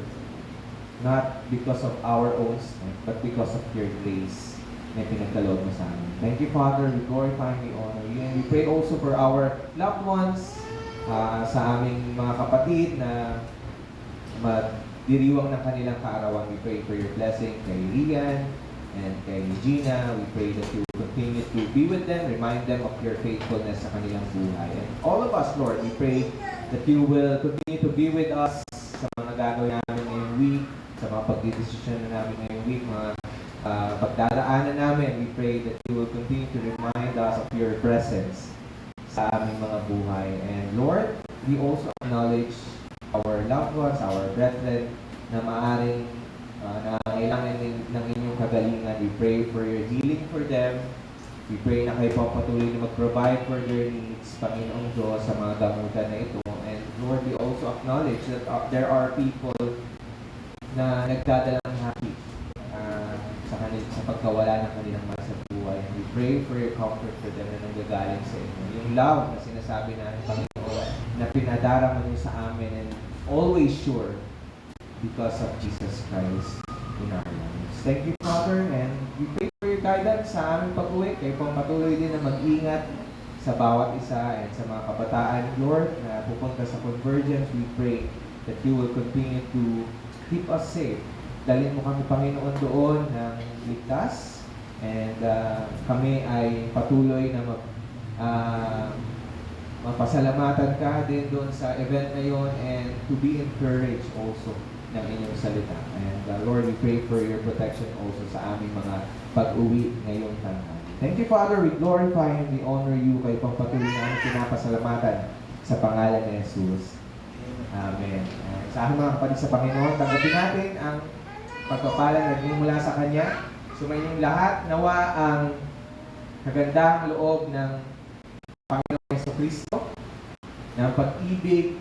not because of our own strength, but because of your grace na pinagkaloob mo sa amin. Thank you, Father. We glorify and we honor you. And we pray also for our loved ones, sa aming mga kapatid na magdiriwang ng kanilang kaarawan. We pray for your blessing kay Rian and kay Gina. We pray that you will continue to be with them, remind them of your faithfulness sa kanilang buhay. And all of us, Lord, we pray that you will continue to be with us sa mga gagawin namin ngayong week, sa mga pagdidesisyon na namin ngayong week, mga pagdadaanan namin. We pray that you will continue to remind us of your presence sa aming mga buhay. And Lord, we also acknowledge our loved ones, our brethren, na maaaring nangangailangan ng inyong kagalingan. We pray for your healing for them. We pray na kayo patuloy na mag-provide for their needs, Panginoong Diyos, sa mga gamutan na ito. And Lord, we also acknowledge that there are people na nagdadalang happy sa pagkawala ng kanilang mahal sa buhay. And we pray for your comfort for them na nanggagaling sa inyo. Yung love na sinasabi namin, Panginoon, na pinadarama niyo sa amin, and always sure because of Jesus Christ in our lives. Thank you, Father, and we pray for your guidance sa aming pag-uwi. Kayo pong patuloy din na mag-ingat sa bawat isa and sa mga kabataan, Lord, na pupunta sa Convergence. We pray that you will continue to keep us safe. Dalhin mo kami, Panginoon, doon ng ligtas, and kami ay patuloy na mapasalamatan ka din doon sa event na yon, and to be encouraged also ng inyong salita. And Lord, we pray for your protection also sa aming mga pag-uwi ngayong tanghali. Thank you, Father. We glorify and we honor you. Kayo pang patuloy namin pinapasalamatan sa pangalan ni Jesus. Amen. Sa aking mga kapatid sa Panginoon, tanggapin natin ang pagpapalang nagmumula sa Kanya. Sumayinyong lahat, nawa ang kagandang loob ng Panginoon Jesucristo, ng pag-ibig